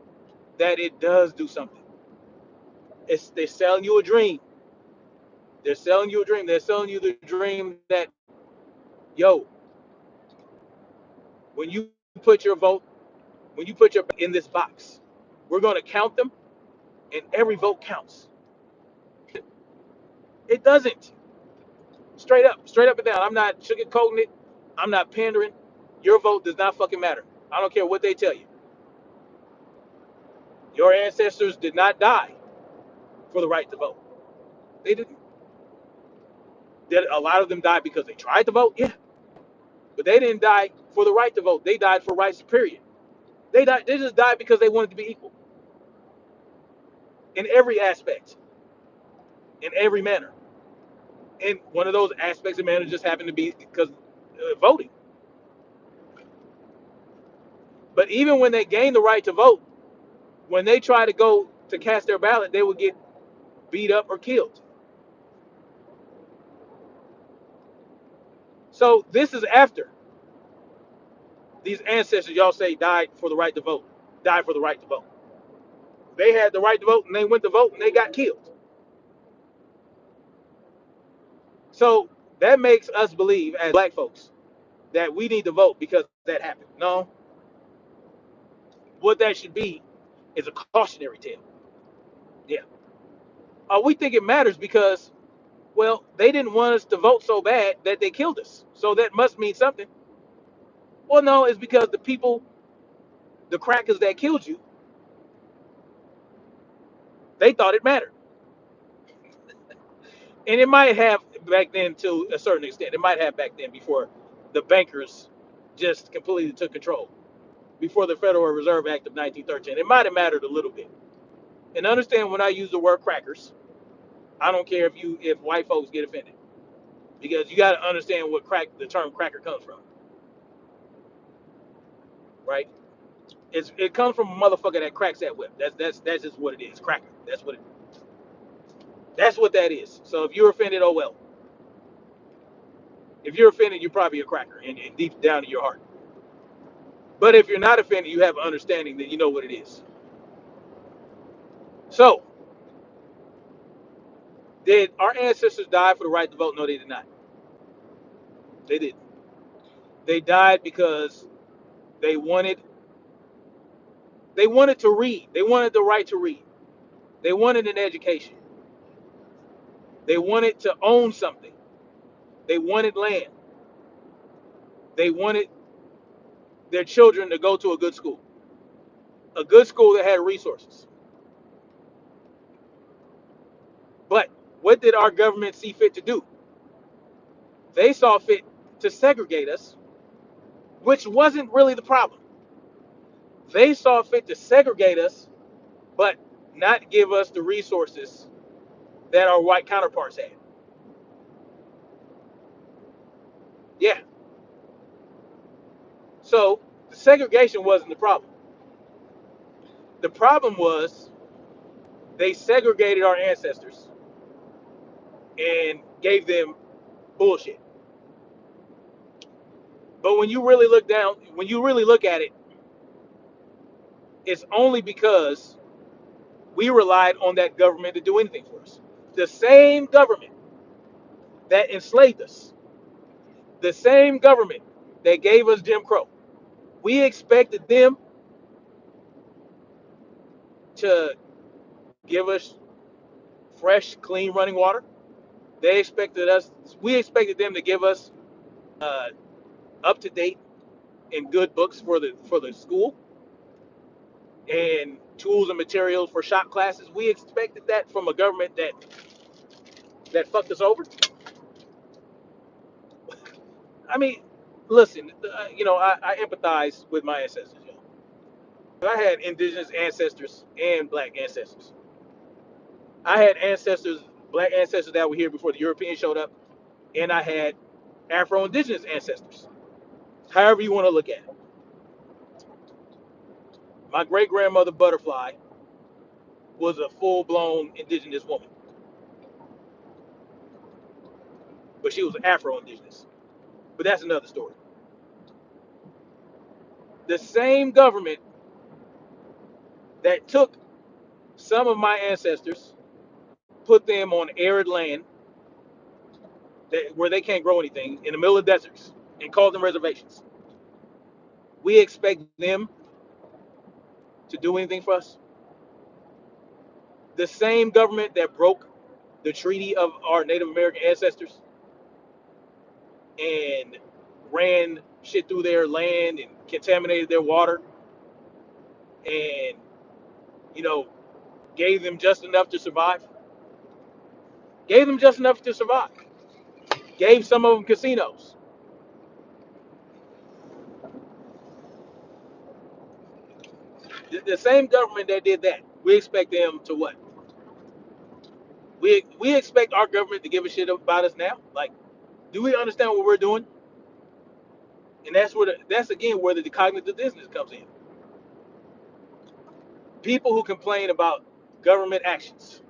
that it does do something. They're selling you a dream. They're selling you a dream. They're selling you the dream that, yo, when you put your vote, when you put your in this box, we're going to count them, and every vote counts. It doesn't. Straight up and down. I'm not sugarcoating it. I'm not pandering. Your vote does not fucking matter. I don't care what they tell you. Your ancestors did not die for the right to vote. They didn't. Did a lot of them die because they tried to vote? Yeah. But they didn't die for the right to vote. They died for rights, period. They just died because they wanted to be equal in every aspect, in every manner. And one of those aspects of manner just happened to be because voting. But even when they gained the right to vote, when they try to go to cast their ballot, they would get beat up or killed. So this is after these ancestors, y'all say, died for the right to vote. Died for the right to vote. They had the right to vote and they went to vote and they got killed. So that makes us believe as black folks that we need to vote because that happened. No, what that should be is a cautionary tale. Yeah. We think it matters because, well, they didn't want us to vote so bad that they killed us. So that must mean something. Well, no, it's because the people, the crackers that killed you, they thought it mattered. And it might have back then to a certain extent. It might have back then before the bankers just completely took control. Before the Federal Reserve Act of 1913, it might have mattered a little bit. And understand when I use the word crackers, I don't care if white folks get offended because you got to understand what the term cracker comes from, right? It comes from a motherfucker that cracks that whip. That's just what it is, cracker. That's what that is. So if you're offended, oh well. If you're offended, you're probably a cracker and deep down in your heart. But if you're not offended, you have an understanding that you know what it is. So, did our ancestors die for the right to vote? No, they did not. They did. They died because they wanted they wanted to read. They wanted the right to read. They wanted an education. They wanted to own something. They wanted land. They wanted their children to go to a good school that had resources. But what did our government see fit to do? They saw fit to segregate us, which wasn't really the problem. They saw fit to segregate us, but not give us the resources that our white counterparts had. Yeah. So the segregation wasn't the problem. The problem was they segregated our ancestors and gave them bullshit. But when you really look at it, it's only because we relied on that government to do anything for us. The same government that enslaved us, the same government that gave us Jim Crow. We expected them to give us fresh, clean running water. We expected them to give us uh, up to date and good books for the school and tools and materials for shop classes. We expected that from a government that fucked us over. I mean, listen, I empathize with my ancestors. I had indigenous ancestors and black ancestors. I had black ancestors that were here before the Europeans showed up, and I had Afro-indigenous ancestors. However you want to look at it. My great grandmother Butterfly was a full-blown indigenous woman, but she was Afro-indigenous. But that's another story. The same government that took some of my ancestors, put them on arid land where they can't grow anything in the middle of deserts, and called them reservations. We expect them to do anything for us. The same government that broke the treaty of our Native American ancestors and ran shit through their land and contaminated their water and, you know, gave them just enough to survive. Gave them just enough to survive. Gave some of them casinos. The same government that did that, we expect them to what? We expect our government to give a shit about us now. Like, do we understand what we're doing? And that's again where the cognitive dissonance comes in. People who complain about government actions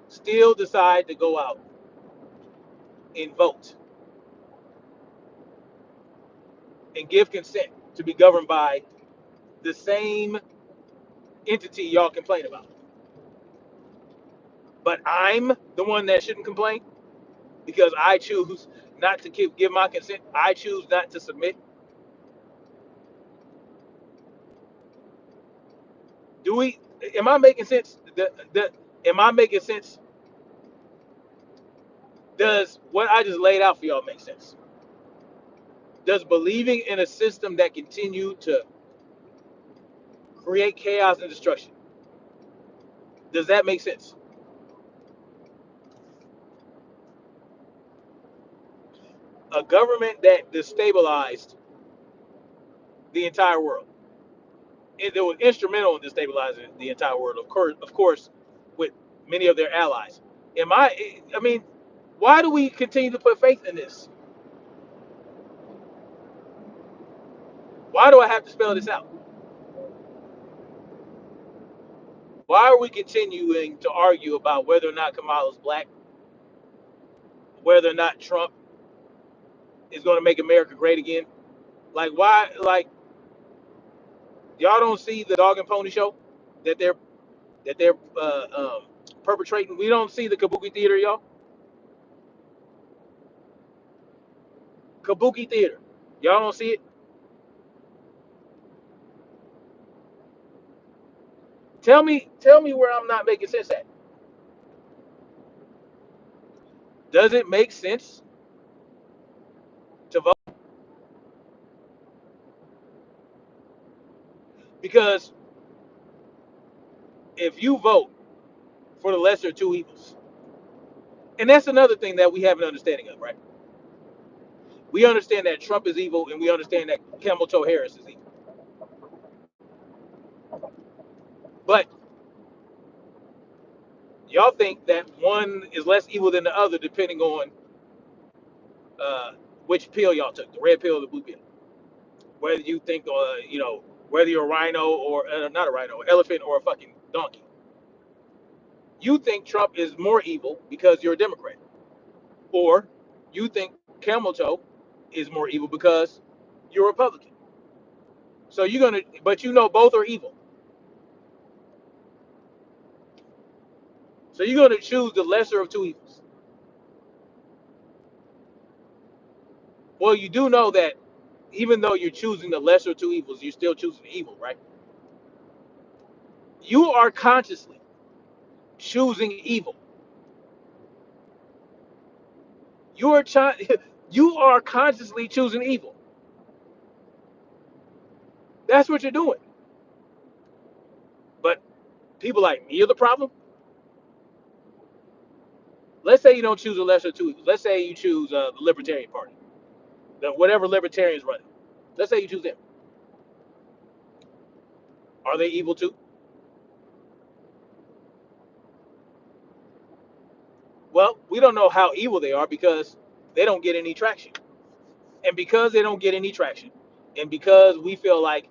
still decide to go out and vote and give consent to be governed by the same entity y'all complain about. But I'm the one that shouldn't complain because I choose not to give my consent. I choose not to submit. Do we? Am I making sense? Am I making sense? Does what I just laid out for y'all make sense? Does believing in a system that continue to create chaos and destruction, does that make sense? A government that destabilized the entire world. It was instrumental in destabilizing the entire world, of course, with many of their allies. I mean, why do we continue to put faith in this? Why do I have to spell this out? Why are we continuing to argue about whether or not Kamala's black, whether or not Trump is going to make America great again. Like why? Like y'all don't see the dog and pony show that they're perpetrating. We don't see the Kabuki theater, y'all. Kabuki theater. Y'all don't see it. Tell me where I'm not making sense at. Does it make sense to vote? Because if you vote for the lesser of two evils, and that's another thing that we have an understanding of, right? We understand that Trump is evil, and we understand that Camel Toe Harris is evil. But y'all think that one is less evil than the other, depending on uh, which pill y'all took, the red pill or the blue pill. Whether you think, whether you're a rhino or not a rhino, elephant or a fucking donkey. You think Trump is more evil because you're a Democrat, or you think Camel Toe is more evil because you're a Republican. So but both are evil. So you're gonna choose the lesser of two evils. Well, you do know that even though you're choosing the lesser of two evils, you're still choosing evil, right? You are consciously choosing evil. You are you are consciously choosing evil. That's what you're doing. But people like me are the problem. Let's say you don't choose the lesser of two evils. Let's say you choose the Libertarian Party, whatever libertarians run. Let's say you choose them. Are they evil too? Well, we don't know how evil they are because they don't get any traction. And because they don't get any traction, and because we feel like,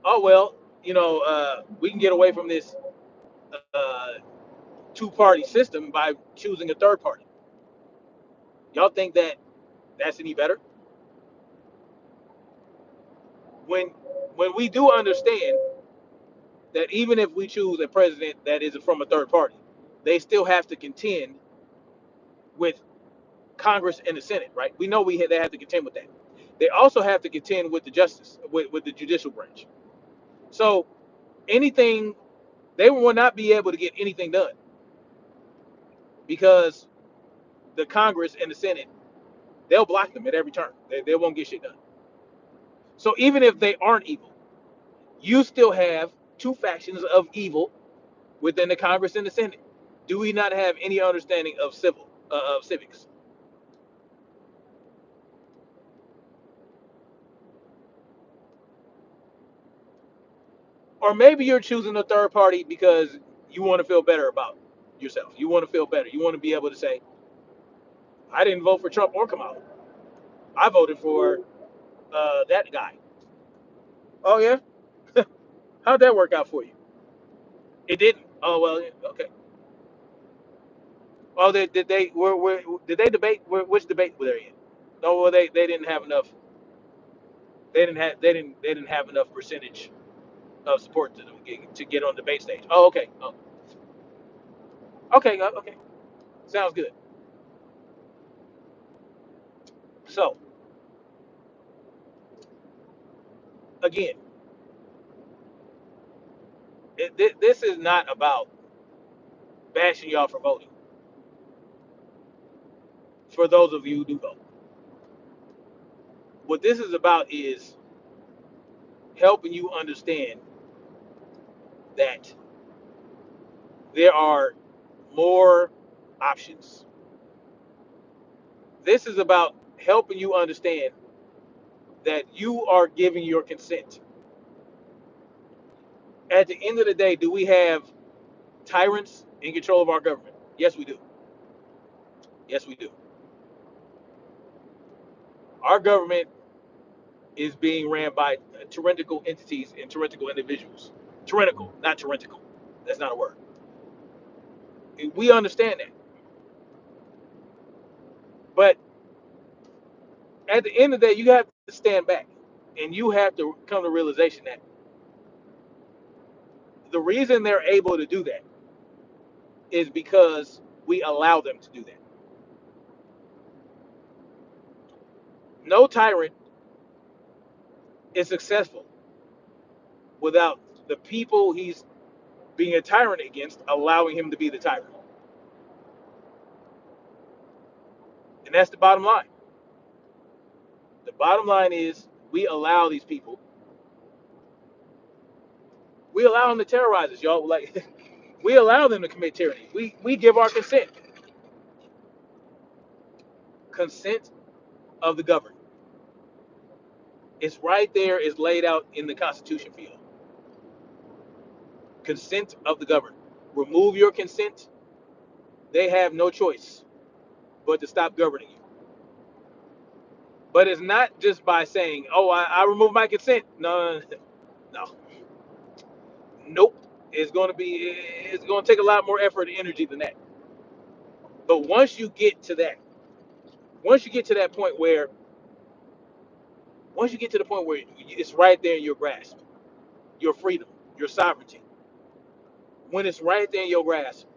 oh well, we can get away from this uh, two-party system by choosing a third party. Y'all think that that's any better? When we do understand that even if we choose a president that is from a third party, they still have to contend with Congress and the Senate, right? We know they have to contend with that. They also have to contend with the justice, with the judicial branch. So anything, they will not be able to get anything done because the Congress and the Senate, they'll block them at every turn. They won't get shit done. So even if they aren't evil, you still have two factions of evil within the Congress and the Senate. Do we not have any understanding of civics? Or maybe you're choosing a third party because you want to feel better about yourself. You want to feel better. You want to be able to say, I didn't vote for Trump or Kamala. I voted for that guy. Oh yeah, how'd that work out for you? It didn't. Oh well, yeah, okay. Oh, did they did they debate? Which debate were they in? No, well they didn't have enough. They didn't have enough percentage of support to get on the debate stage. Oh, okay. Oh, okay. Okay. Sounds good. So again, this is not about bashing y'all for voting. For those of you who do vote, what this is about is helping you understand that there are more options. This is about helping you understand that you are giving your consent. At the end of the day, do we have tyrants in control of our government? Yes, we do. Yes, we do. Our government is being ran by tyrannical entities and tyrannical individuals. Tyrannical, not tyrannical. That's not a word. We understand that. But At the end of the day, you have to stand back, and you have to come to the realization that the reason they're able to do that is because we allow them to do that. No tyrant is successful without the people he's being a tyrant against allowing him to be the tyrant. And that's the bottom line. The bottom line is we allow these people, we allow them to terrorize us, y'all. Like we allow them to commit tyranny. We give our consent. Consent of the governed. It's right there, it's laid out in the Constitution for you. Consent of the governed. Remove your consent, they have no choice but to stop governing you. But it's not just by saying, "Oh, I remove my consent." No, no, no, nope. It's going to take a lot more effort and energy than that. But once you get to that point where, once you get to the point where it's right there in your grasp, your freedom, your sovereignty. When it's right there in your grasp,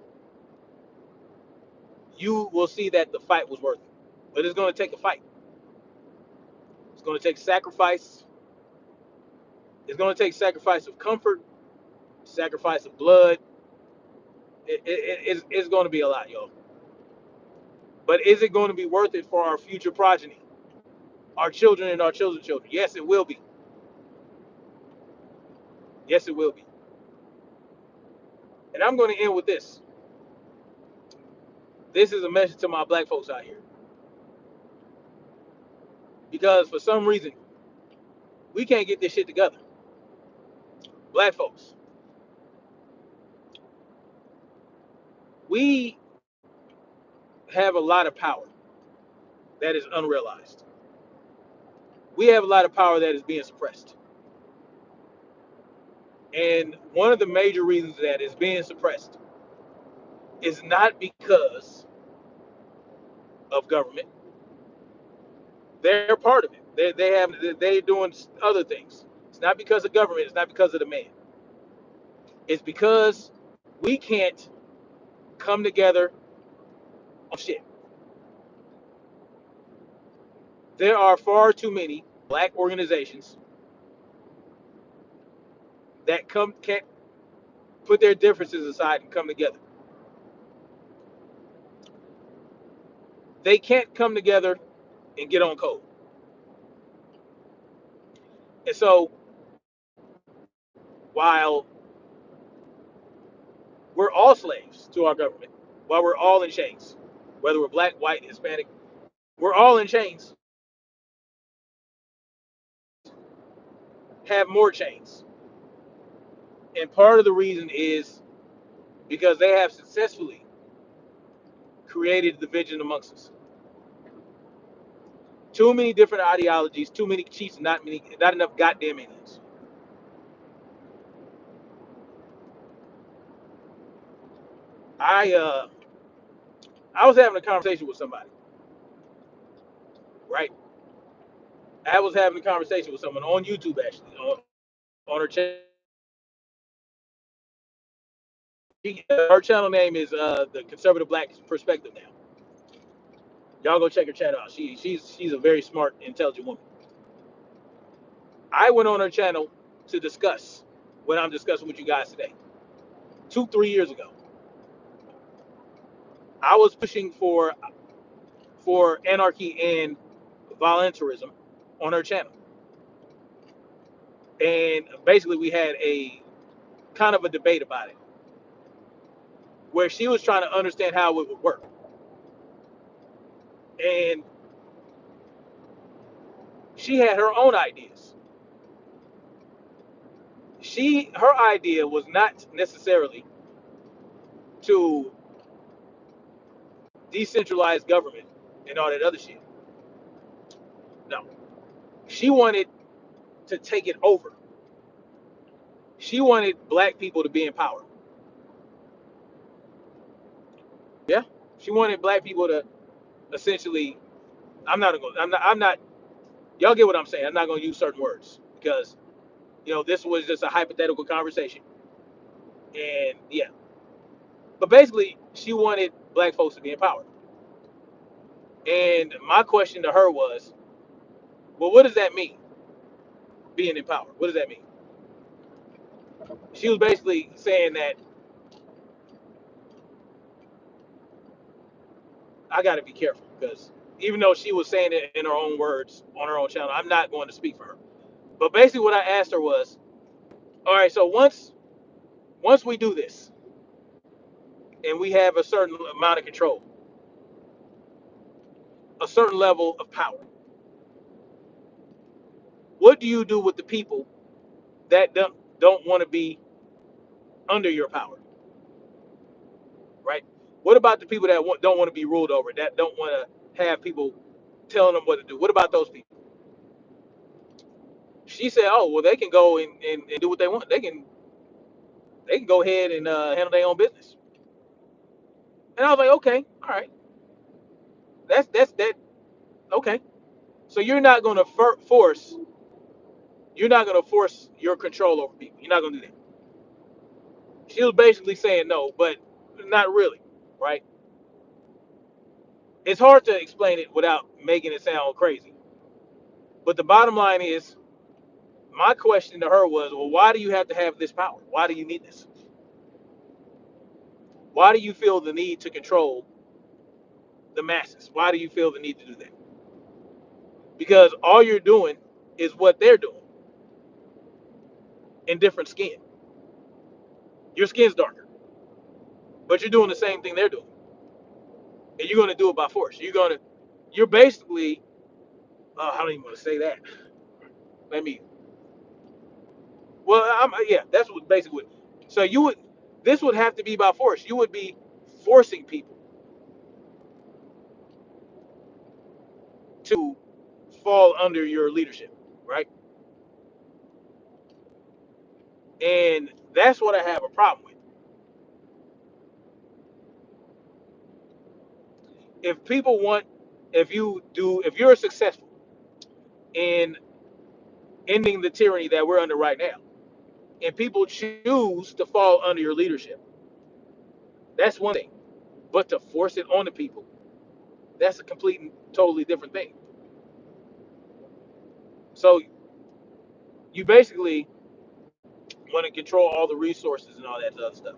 you will see that the fight was worth it. But it's going to take a fight. It's going to take sacrifice. It's going to take sacrifice of comfort, sacrifice of blood. It's going to be a lot, y'all. But is it going to be worth it for our future progeny, our children and our children's children? Yes, it will be. Yes, it will be. And I'm going to end with this. This is a message to my black folks out here. Because for some reason, we can't get this shit together. Black folks, we have a lot of power that is unrealized. We have a lot of power that is being suppressed. And one of the major reasons that is being suppressed is not because of government. They're part of it. They're doing other things. It's not because of government. It's not because of the man. It's because we can't come together on shit. There are far too many black organizations that can't put their differences aside and come together. They can't come together and get on code. And so while we're all slaves to our government, while we're all in chains, whether we're black, white, Hispanic, we're all in chains, have more chains. And part of the reason is because they have successfully created division amongst us. Too many different ideologies, too many chiefs, not enough goddamn Indians. I I was having a conversation with somebody, right? I was having a conversation with someone on YouTube actually, on her channel. Her channel name is the Conservative Black Perspective now. Y'all go check her channel out. She's a very smart, intelligent woman. I went on her channel to discuss what I'm discussing with you guys today. 3 years ago, I was pushing for anarchy and voluntarism on her channel, and basically we had a kind of a debate about it, where she was trying to understand how it would work, and she had her own ideas. Her idea was not necessarily to decentralize government and all that other shit. No, she wanted to take it over. She wanted black people to be in power. Yeah, she wanted black people to essentially. I'm not. Y'all get what I'm saying. I'm not going to use certain words because, this was just a hypothetical conversation. And yeah, but basically, she wanted black folks to be empowered. And my question to her was, well, what does that mean, being empowered? What does that mean? She was basically saying that I got to be careful because even though she was saying it in her own words on her own channel, I'm not going to speak for her. But basically, what I asked her was, all right, so once we do this and we have a certain amount of control, a certain level of power, what do you do with the people that don't want to be under your power, right? What about the people that don't want to be ruled over, that don't want to have people telling them what to do? What about those people? She said, oh, well, they can go and do what they want. They can go ahead and handle their own business. And I was like, okay, all right, that's that. Okay, so you're not going to force your control over people. You're not going to do that. She was basically saying no, but not really, right? It's hard to explain it without making it sound crazy. But the bottom line is, my question to her was, well, why do you have to have this power? Why do you need this? Why do you feel the need to control the masses? Why do you feel the need to do that? Because all you're doing is what they're doing in different skin. Your skin's darker, but you're doing the same thing they're doing, and you're going to do it by force. You're basically, I don't even want to say that. Let me. Well, yeah, that's what basically. So this would have to be by force. You would be forcing people to fall under your leadership, right? And that's what I have a problem with. If people want, if you're successful in ending the tyranny that we're under right now, and people choose to fall under your leadership, that's one thing. But to force it on the people, that's a complete and totally different thing. So you basically want to control all the resources and all that other stuff.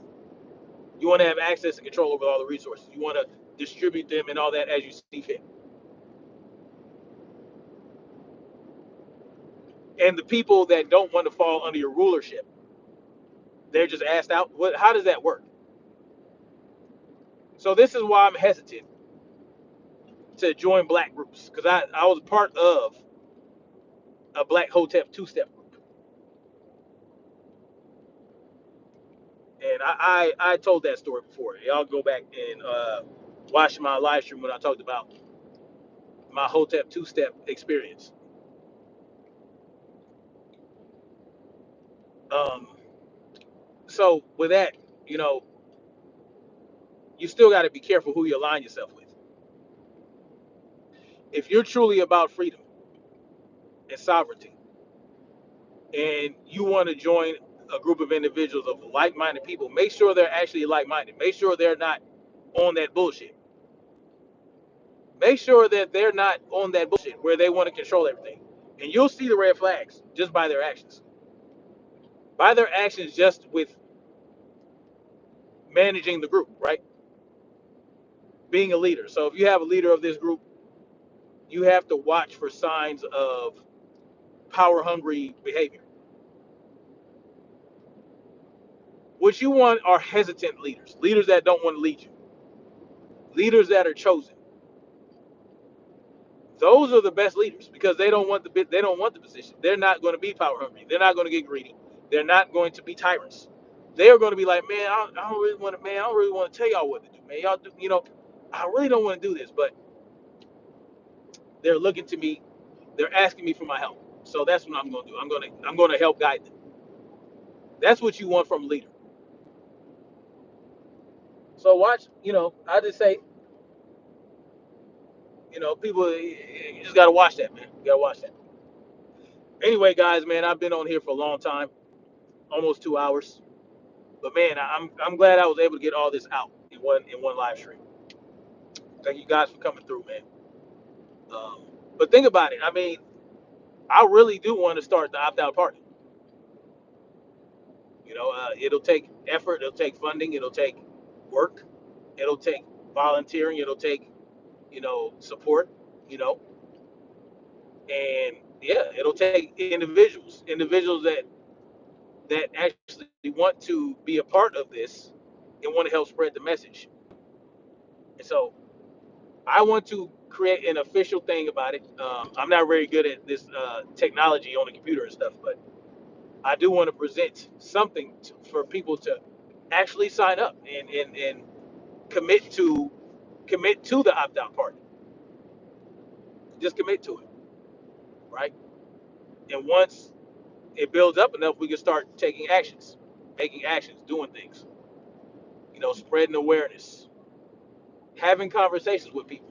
You want to have access and control over all the resources. You want to distribute them and all that as you see fit. And the people that don't want to fall under your rulership, they're just asked out. How does that work? So this is why I'm hesitant to join black groups, because I was part of a Black Hotep two-step group, and I told that story before. Y'all go back and watch my live stream when I talked about my Hotep two-step experience. Um, so with that, you know, you still got to be careful who you align yourself with. If you're truly about freedom and sovereignty, and you want to join a group of individuals of like-minded people, make sure they're actually like-minded. Make sure they're not on that bullshit. Make sure that they're not on that bullshit where they want to control everything. And you'll see the red flags just by their actions. By their actions, just with managing the group, right? Being a leader. So if you have a leader of this group, you have to watch for signs of power-hungry behavior. What you want are hesitant leaders, leaders that don't want to lead you, leaders that are chosen. Those are the best leaders because they don't want the position. They're not going to be power hungry. They're not going to get greedy. They're not going to be tyrants. They are going to be like, man, I don't really want to, man, I don't really want to tell y'all what to do, man. Y'all do, I really don't want to do this, but they're looking to me. They're asking me for my help. So that's what I'm going to do. I'm going to help guide them. That's what you want from a leader. So watch, I just say, people, you just got to watch that, man. You got to watch that. Anyway, guys, man, I've been on here for a long time, almost 2 hours. But man, I'm glad I was able to get all this out in one live stream. Thank you guys for coming through, man. Um, but think about it. I mean, I really do want to start the opt out party. It'll take effort, it'll take funding, it'll take work, it'll take volunteering, it'll take support, you know, and yeah, it'll take individuals that actually want to be a part of this and want to help spread the message. And so I want to create an official thing about it. I'm not very good at this technology on the computer and stuff, but I do want to present something for people to actually sign up and commit to the opt out party. Just commit to it, right? And once it builds up enough, we can start taking actions, making actions, doing things. Spreading awareness, having conversations with people.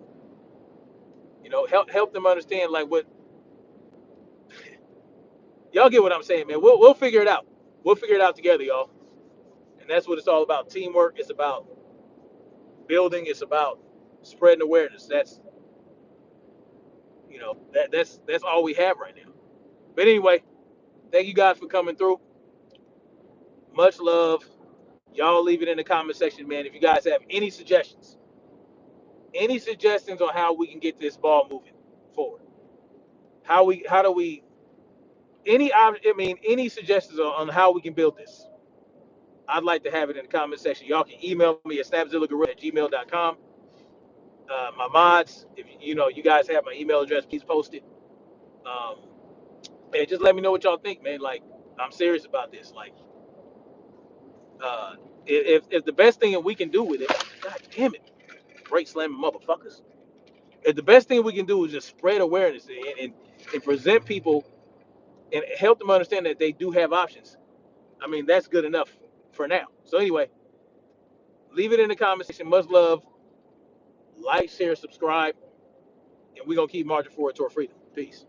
Help them understand like what y'all get what I'm saying, man. We'll figure it out. We'll figure it out together, y'all. And that's what it's all about. Teamwork. It's about building. It's about spreading awareness. That's all we have right now. But anyway, thank you guys for coming through. Much love. Y'all leave it in the comment section, man. If you guys have any suggestions on how we can get this ball moving forward, how do we any suggestions on how we can build this? I'd like to have it in the comment section. Y'all can email me at snapzillagorilla@gmail.com. My mods, if you guys have my email address, please post it. Um, and just let me know what y'all think, man. Like, I'm serious about this. Like, uh, if the best thing that we can do with it, God damn it, break slamming motherfuckers. If the best thing we can do is just spread awareness and present people and help them understand that they do have options. I mean, that's good enough for now. So anyway, leave it in the comment section. Much love. Like, share, subscribe, and we're gonna keep marching forward toward freedom. Peace.